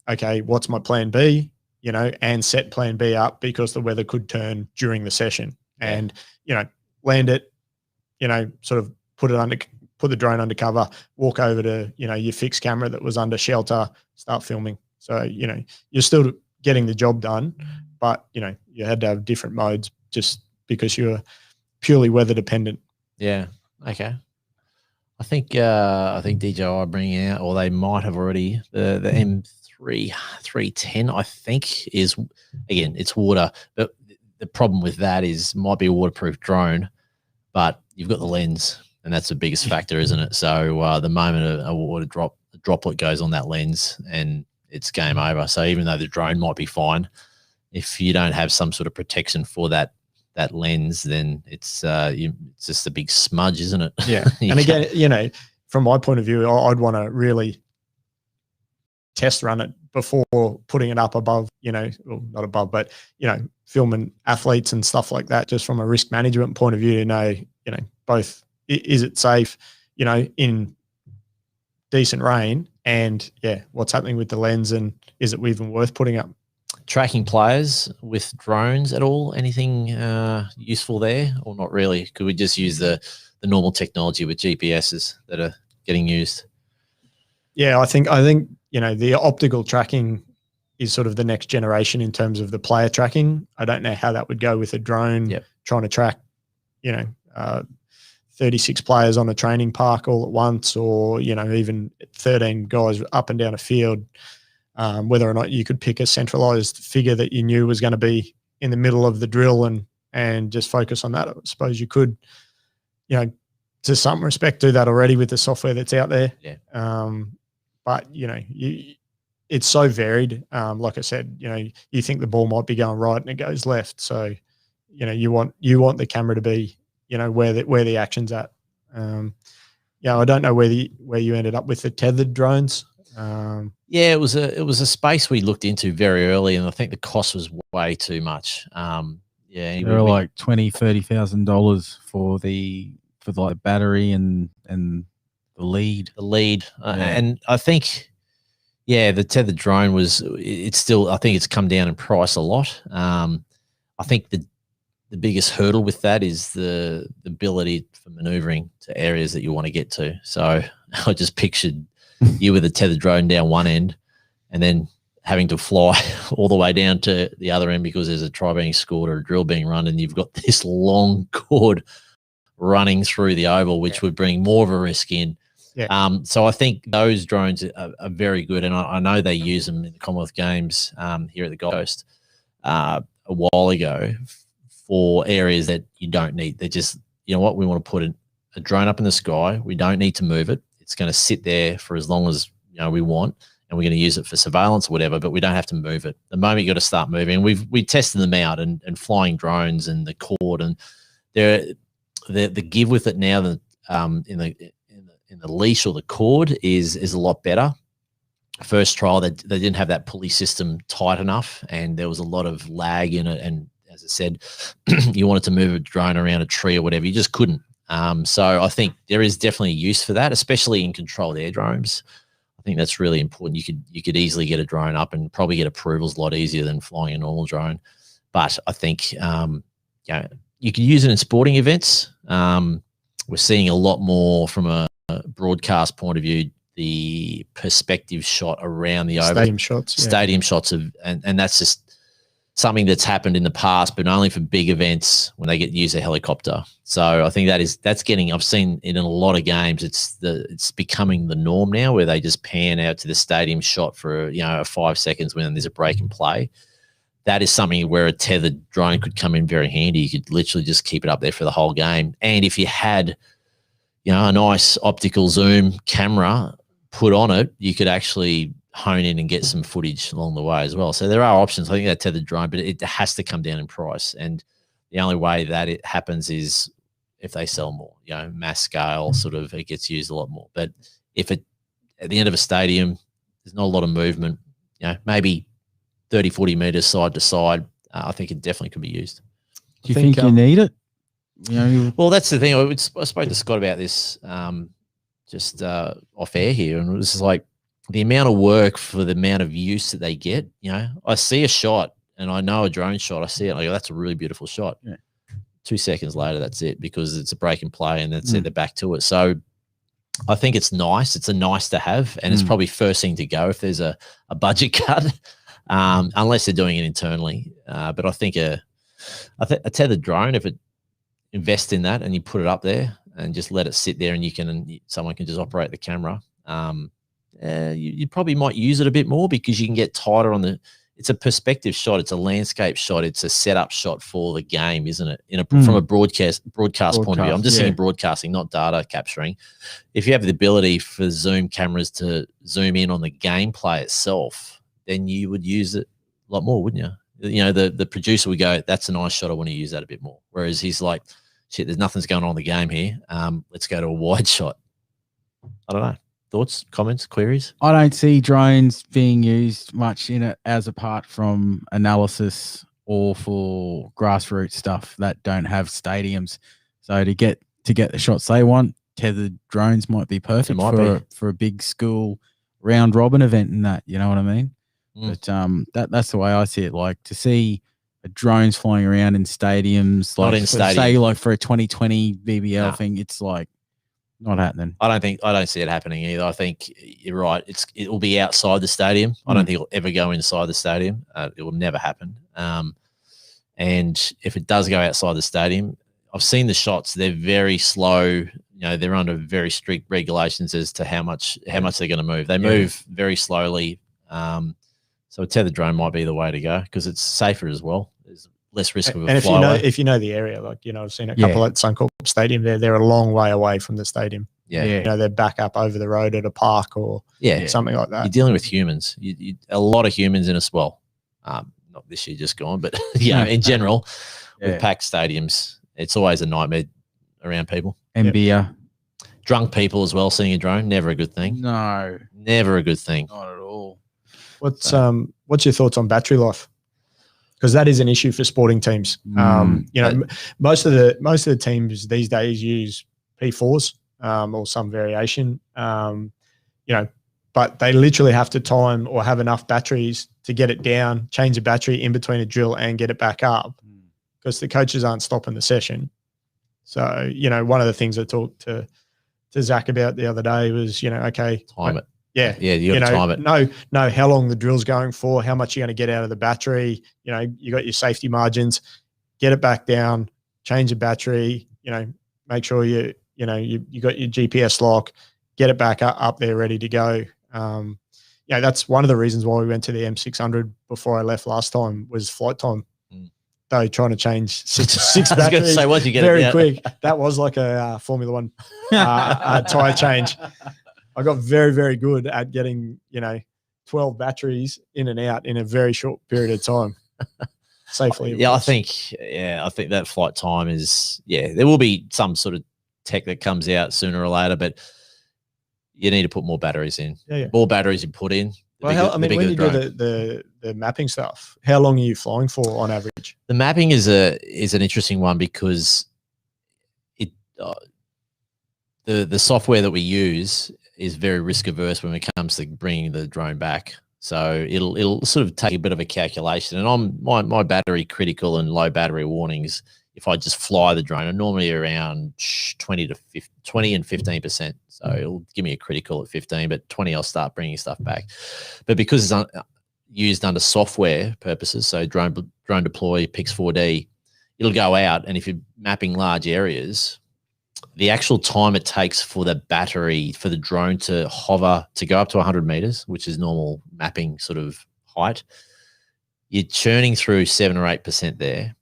okay, what's my plan B, you know, and set plan B up because the weather could turn during the session, and, you know, land it, you know, sort of put the drone under cover, walk over to, you know, your fixed camera that was under shelter, start filming. So, you know, you're still getting the job done, but, you know, you had to have different modes just because you're purely weather dependent. Yeah. Okay. I think DJI are bringing out, or they might have already, the M3 310. I think is, again, it's water, but the problem with that is might be a waterproof drone, but you've got the lens, and that's the biggest factor, isn't it? So the moment a water droplet goes on that lens, and it's game over. So even though the drone might be fine, if you don't have some sort of protection for that lens, then it's just a big smudge, isn't it? Yeah. And again, you know, from my point of view, I'd want to really test run it before putting it up above, you know, well, not above, but, you know, filming athletes and stuff like that, just from a risk management point of view to know, you know, both, is it safe, you know, in decent rain, and what's happening with the lens, and is it even worth putting up? Tracking players with drones at all? Anything useful there, or not really? Could we just use the normal technology with GPSs that are getting used? Yeah, I think you know, the optical tracking is sort of the next generation in terms of the player tracking. I don't know how that would go with a drone trying to track, you know, 36 players on a training park all at once, or, you know, even 13 guys up and down a field. Whether or not you could pick a centralized figure that you knew was going to be in the middle of the drill and just focus on that. I suppose you could, you know, to some respect do that already with the software that's out there. Yeah. But, you know, it's so varied. Like I said, you know, you think the ball might be going right and it goes left. So, you know, you want the camera to be, you know, where the action's at. Yeah, I don't know where you ended up with the tethered drones. Yeah, it was a space we looked into very early, and I think the cost was way too much. They were like $20,000-$30,000 for the battery and the lead. And I think, the tethered drone it's still, I think it's come down in price a lot. I think the biggest hurdle with that is the ability for maneuvering to areas that you want to get to. So I just pictured you with a tethered drone down one end, and then having to fly all the way down to the other end because there's a try being scored or a drill being run, and you've got this long cord running through the oval, which would bring more of a risk in. Yeah. So I think those drones are very good, and I know they use them in the Commonwealth Games here at the Gold Coast a while ago for areas that you don't need. They're just, you know what, we want to put a drone up in the sky. We don't need to move it. It's going to sit there for as long as, you know, we want, and we're going to use it for surveillance or whatever, but we don't have to move it. The moment you got to start moving, we tested them out, and flying drones and the cord, and the give with it now that in the leash or the cord is a lot better. First trial, they didn't have that pulley system tight enough, and there was a lot of lag in it. And as I said, you wanted to move a drone around a tree or whatever, you just couldn't. So I think there is definitely use for that, especially in controlled aerodromes. I think that's really important. You could easily get a drone up and probably get approvals a lot easier than flying a normal drone. But I think you can use it in sporting events. We're seeing a lot more from a broadcast point of view, the perspective shot around the stadium shots, stadium shots of, and that's just something that's happened in the past, but only for big events when they get to use a helicopter. So I think that's getting, I've seen it in a lot of games. It's becoming the norm now, where they just pan out to the stadium shot for 5 seconds when there's a break and play. That is something where a tethered drone could come in very handy. You could literally just keep it up there for the whole game. And if you had, a nice optical zoom camera put on it, you could actually hone in and get some footage along the way as well. So there are options. I think that tethered drone, but it has to come down in price. And the only way that it happens is if they sell more, mass scale sort of, it gets used a lot more. But if at the end of a stadium, there's not a lot of movement, maybe 30, 40 meters side to side, I think it definitely could be used. Do you think you need it? Well, that's the thing. I spoke to Scott about this just off air here, and it was just like the amount of work for the amount of use that they get. I see a shot and I know a drone shot. I see it. I go, that's a really beautiful shot. Yeah. 2 seconds later, that's it, because it's a break and play, and that's it. They're back to it. So I think it's nice. It's a nice to have, and it's probably first thing to go if there's a budget cut, unless they're doing it internally. But I think a tethered drone, if it invest in that and you put it up there and just let it sit there, and someone can just operate the camera. You probably might use it a bit more because you can get tighter on it's a perspective shot. It's a landscape shot. It's a setup shot for the game, isn't it? From a broadcast point of view. I'm just saying broadcasting, not data capturing. If you have the ability for Zoom cameras to zoom in on the gameplay itself, then you would use it a lot more, wouldn't you? The producer would go, that's a nice shot, I want to use that a bit more. Whereas he's like, shit, there's nothing's going on in the game here. Let's go to a wide shot. I don't know. Thoughts, comments, queries? I don't see drones being used much in it as apart from analysis or for grassroots stuff that don't have stadiums. So to get the shots they want, tethered drones might be perfect for a big school round robin event and that, you know what I mean? But that's the way I see it. Like to see drones flying around in stadiums, like say like for a 2020 BBL thing, it's like not happening. I don't see it happening either. I think you're right. It will be outside the stadium. I don't think it'll ever go inside the stadium. It will never happen. And if it does go outside the stadium, I've seen the shots. They're very slow. They're under very strict regulations as to how much they're going to move. They move very slowly. So a tethered drone might be the way to go because it's safer as well. There's less risk of a flyaway. And if you know the area, like, I've seen a couple at Suncorp Stadium there. They're a long way away from the stadium. Yeah. They're back up over the road at a park or something like that. You're dealing with humans. A lot of humans in as well. Not this year just gone, but in general, with packed stadiums, it's always a nightmare around people. And beer. Drunk people as well, seeing a drone, never a good thing. No. Never a good thing. Not at all. What's your thoughts on battery life? Because that is an issue for sporting teams. Most of the teams these days use P4s or some variation. But they literally have to time or have enough batteries to get it down, change the battery in between a drill and get it back up because the coaches aren't stopping the session. So, one of the things I talked to Zach about the other day was, time it. Yeah. Yeah, you got to time it. Know how long the drill's going for, how much you're going to get out of the battery. You got your safety margins, get it back down, change the battery, make sure you got your GPS lock, get it back up there ready to go. That's one of the reasons why we went to the M600 before I left last time was flight time. Though trying to change six batteries once you get very quick. That was like a Formula One tire change. I got very, very good at getting, 12 batteries in and out in a very short period of time safely. I think that flight time is, there will be some sort of tech that comes out sooner or later, but you need to put more batteries in. Yeah. More batteries you put in. Well, when you do the mapping stuff, how long are you flying for on average? The mapping is an interesting one because it the software that we use is very risk averse when it comes to bringing the drone back. So it'll sort of take a bit of a calculation. And my battery critical and low battery warnings, if I just fly the drone, are normally around 20 and 15%. So it'll give me a critical at 15, but 20 I'll start bringing stuff back. But because it's used under software purposes, so drone deploy, Pix4D, it'll go out, and if you're mapping large areas, the actual time it takes for the battery, for the drone to hover, to go up to 100 meters, which is normal mapping sort of height, you're churning through 7 or 8% there.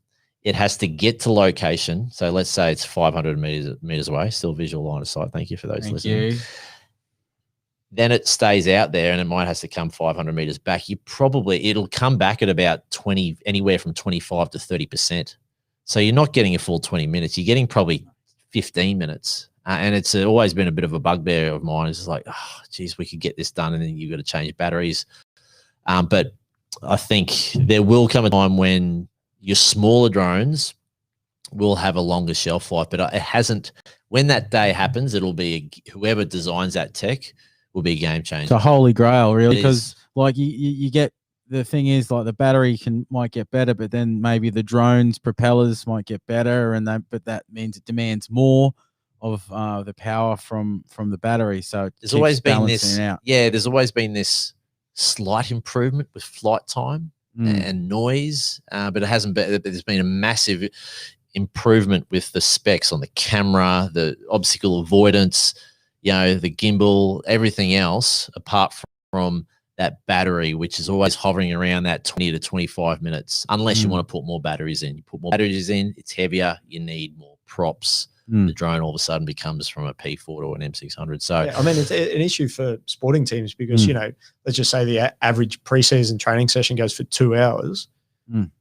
It has to get to location. So let's say it's 500 meters away, still visual line of sight. Thank you for those listening. Then it stays out there, and it might has to come 500 meters back. It'll come back at about anywhere from 25 to 30%. So you're not getting a full 20 minutes. You're getting probably 15 minutes. And it's always been a bit of a bugbear of mine. It's like, oh, geez, we could get this done, and then you've got to change batteries. But I think there will come a time when your smaller drones will have a longer shelf life, but it hasn't. When that day happens, it'll be whoever designs that tech will be a game changer. It's a holy grail, really, because like you get, the thing is, like, the battery might get better, but then maybe the drone's propellers might get better, but that means it demands more of the power from the battery. So there's always been this, there's always been this slight improvement with flight time and noise, but it hasn't been. There's been a massive improvement with the specs on the camera, the obstacle avoidance, the gimbal, everything else apart from that battery, which is always hovering around that 20 to 25 minutes, unless you want to put more batteries in. You put more batteries in, it's heavier, you need more props. The drone all of a sudden becomes from a P4 to an M600. So, yeah, I mean, it's an issue for sporting teams because, let's just say the average preseason training session goes for 2 hours.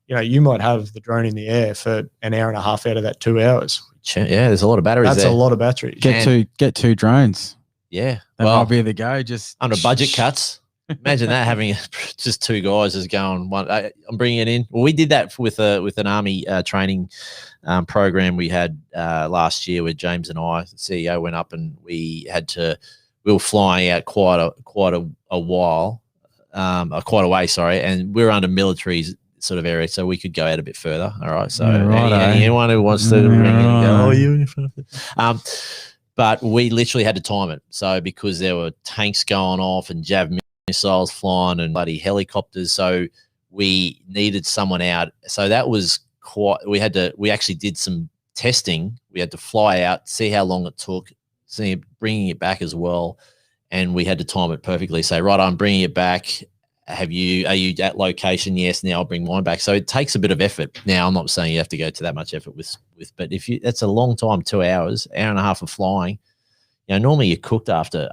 You might have the drone in the air for an hour and a half out of that 2 hours. Yeah, there's a lot of batteries. That's there. a lot of batteries. Get two drones. Yeah. That might be the go. Just under budget cuts. Imagine that, having just 2 guys just going, I'm bringing it in. Well, we did that with an Army training program we had last year, where James and I, the CEO, went up, and we were flying out quite a while, quite a way, sorry, and we were under military sort of area, so we could go out a bit further. All right, so anyone who wants to ring in and go, oh, you in front of it. But we literally had to time it. So because there were tanks going off and Jav missiles flying and bloody helicopters, so we needed someone out. So that was we actually did some testing. We had to fly out, see how long it took, bringing it back as well, and we had to time it perfectly. Say, right, I'm bringing it back. Are you at location? Yes. Now I'll bring mine back. So it takes a bit of effort. Now, I'm not saying you have to go to that much effort but that's a long time, 2 hours, hour and a half of flying. Normally you're cooked after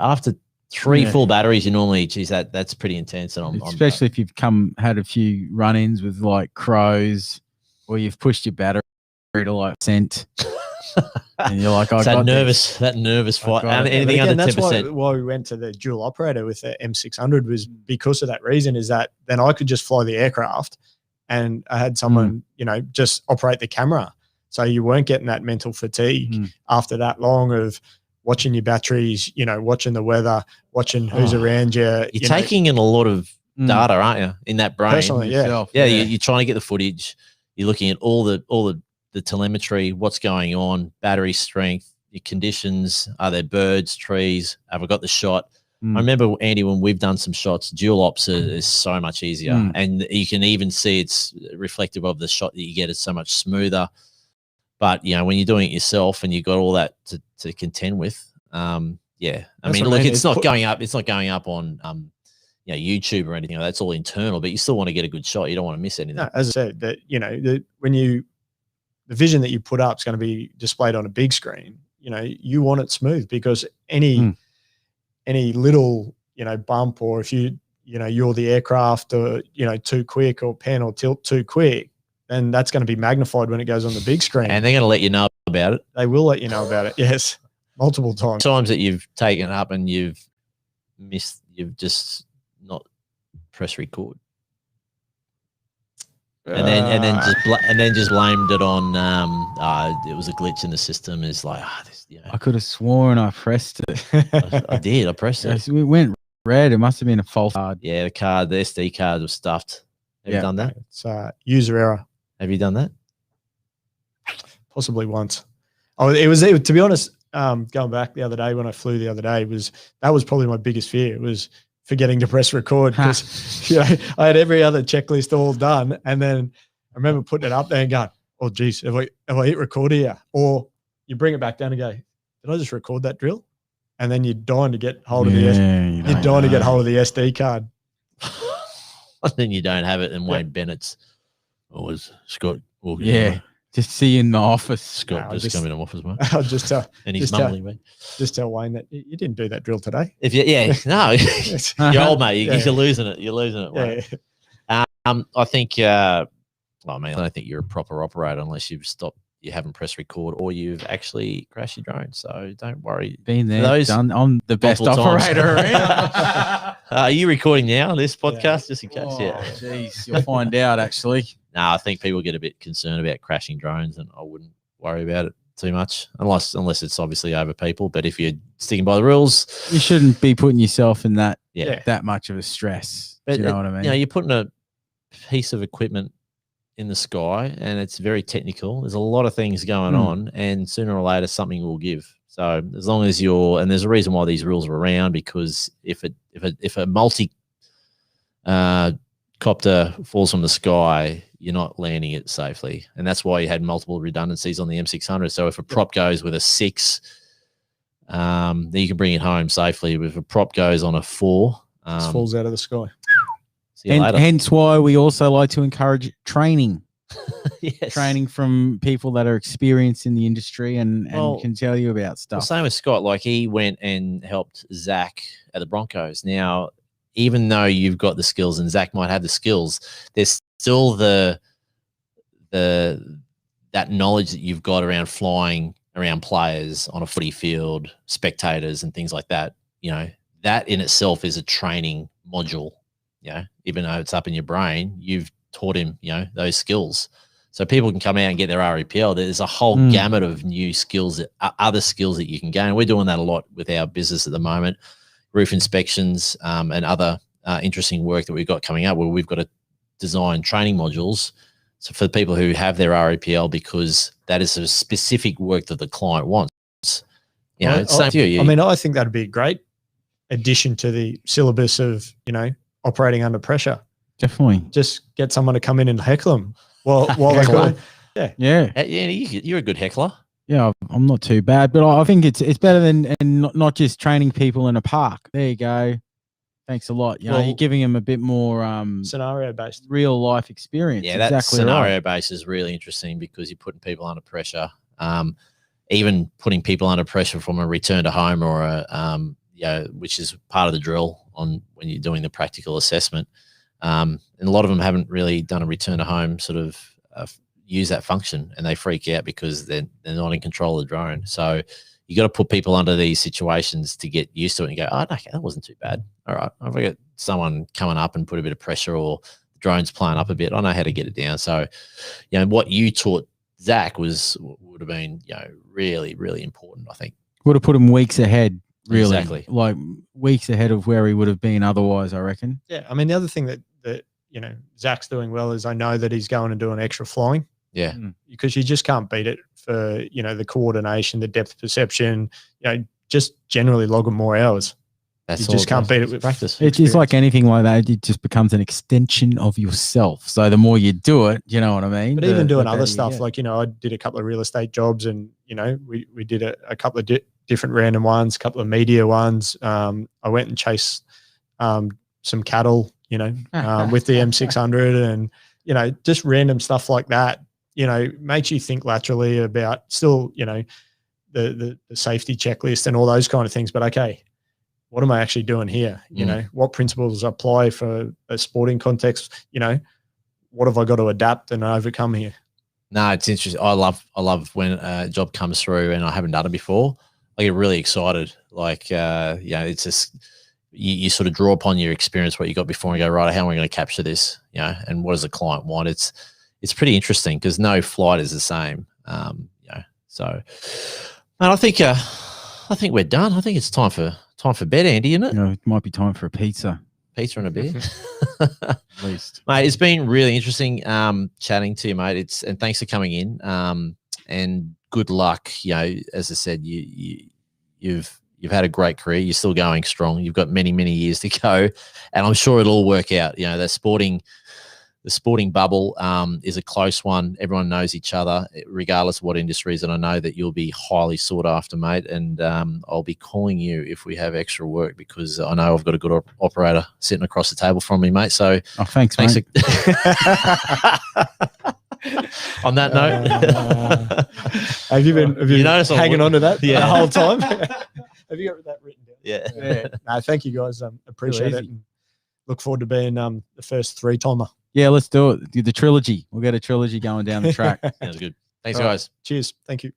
3 full batteries. You normally, geez, that's pretty intense. And especially if you've had a few run-ins with like crows, or you've pushed your battery to like cent, and you're like, that nervous fight. Anything under 10%. That's why we went to the dual operator with the M600, was because of that reason. Is that then I could just fly the aircraft, and I had someone, just operate the camera, so you weren't getting that mental fatigue after that long of watching your batteries, watching the weather, watching who's around you. You're taking in a lot of data, aren't you, in that brain? Personally, yeah. You're trying to get the footage. You're looking at all the telemetry, what's going on, battery strength, your conditions. Are there birds, trees? Have I got the shot? I remember, Andy, when we've done some shots, dual ops is so much easier, and you can even see it's reflective of the shot that you get. It's so much smoother. But when you're doing it yourself and you've got all that to contend with, I mean, look, it's not going up. It's not going up on YouTube or anything. That's all internal. But you still want to get a good shot. You don't want to miss anything. No, as I said, that the vision that you put up is going to be displayed on a big screen. You want it smooth, because any little bump, or if you're the aircraft, or too quick, or pan or tilt too quick, then that's going to be magnified when it goes on the big screen. And they're going to let you know about it. They will let you know about it. Yes. Multiple times. Times that you've taken up and you've missed? You've just not press record, and then just blamed it on it was a glitch in the system. It's like I could have sworn I pressed it. I did. I pressed it. It went red. It must have been a false card. Yeah, the SD card was stuffed. Have you done that? It's user error. Have you done that? Possibly once. Oh, it was to be honest. Going back the other day when I flew the other day, that was probably my biggest fear. It was forgetting to press record because I had every other checklist all done, and then I remember putting it up there and going, "Oh, geez, have I hit record here?" Or you bring it back down and go, "Did I just record that drill?" And then you're dying to get hold of the SD card. And then you don't have it, and Wayne Bennett's always Scott. Just see you in the office. Scott just come in the office, mate. I'll just tell. And he's mumbling, mate. Just tell Wayne that you didn't do that drill today. You're old, mate. You're losing it. You're losing it, mate. Yeah. I think. I don't think you're a proper operator unless you haven't pressed record, or you've actually crashed your drone. So don't worry. Been there, done. I'm the best operator around. Are you recording now this podcast, just in case? Jeez, you'll find out actually. No, I think people get a bit concerned about crashing drones, and I wouldn't worry about it too much, unless it's obviously over people. But if you're sticking by the rules, you shouldn't be putting yourself in that much of a stress. But you know what I mean? You're putting a piece of equipment in the sky, and it's very technical. There's a lot of things going on, and sooner or later something will give. So as long as and there's a reason why these rules are around, because if a multi copter falls from the sky, you're not landing it safely, and that's why you had multiple redundancies on the M600. So if a prop goes with a 6, then you can bring it home safely. If a prop goes on a 4, it falls out of the sky. Hence why we also like to encourage training. Yes. Training from people that are experienced in the industry and can tell you about stuff. Well, same with Scott. Like, he went and helped Zach at the Broncos. Now, even though you've got the skills and Zach might have the skills, there's still that knowledge that you've got around flying around players on a footy field, spectators and things like that. That in itself is a training module. Even though it's up in your brain, you've taught him, those skills. So people can come out and get their REPL. There's a whole gamut of new skills, other skills that you can gain. We're doing that a lot with our business at the moment, roof inspections and other interesting work that we've got coming up, where we've got to design training modules so for the people who have their REPL, because that is a specific work that the client wants. Same for you. I think that'd be a great addition to the syllabus of, operating under pressure. Definitely. Just get someone to come in and heckle them while they're going. Yeah. You're a good heckler. Yeah, I'm not too bad, but I think it's better than not just training people in a park. There you go. Thanks a lot. You're giving them a bit more scenario based, real life experience. Yeah, that scenario based is really interesting because you're putting people under pressure. Even putting people under pressure from a return to home or which is part of the drill on when you're doing the practical assessment. And a lot of them haven't really done a return to home sort of use that function, and they freak out because they're not in control of the drone. So you got to put people under these situations to get used to it and go, oh, okay, that wasn't too bad. All right, if I get someone coming up and put a bit of pressure, or the drone's playing up a bit, I know how to get it down. So, what you taught Zach would have been, really, really important, I think. Would have put him weeks ahead, really. Exactly. Like weeks ahead of where he would have been otherwise, I reckon. Yeah, the other thing that Zach's doing well is I know that he's going and doing extra flying. Yeah. Because you just can't beat it for, the coordination, the depth perception, just generally logging more hours. You just can't beat it with practice. It's like anything like that. It just becomes an extension of yourself. So the more you do it, you know what I mean? But even doing other stuff, like, I did a couple of real estate jobs, and, we did a couple of different random ones, a couple of media ones. I went and chased some cattle, with the M600 and, just random stuff like that, makes you think laterally about still, the safety checklist and all those kind of things. But okay, what am I actually doing here? What principles apply for a sporting context? What have I got to adapt and overcome here? No, it's interesting. I love when a job comes through and I haven't done it before. I get really excited. Like, it's just you sort of draw upon your experience, what you got before, and go, right, how am I going to capture this? You know, and what does the client want? It's pretty interesting because no flight is the same. You know, so, and I think we're done. I think it's time for bed, Andy, isn't it? You know, it might be time for a pizza. Pizza and a beer. At least. Mate, it's been really interesting chatting to you, mate. And thanks for coming in. And good luck. You know, as I said, you've had a great career. You're still going strong. You've got many, many years to go, and I'm sure it'll all work out. You know, the sporting bubble is a close one. Everyone knows each other, regardless of what industries. And I know that you'll be highly sought after, mate. And I'll be calling you if we have extra work, because I know I've got a good operator sitting across the table from me, mate. So thanks mate. On that note, have you been hanging on to that the whole time? Have you got that written down? Yeah. No, thank you guys. Appreciate it. And look forward to being the first 3-timer. Yeah, let's do it. Do the trilogy. We'll get a trilogy going down the track. Sounds good. Thanks, guys. Cheers. Thank you.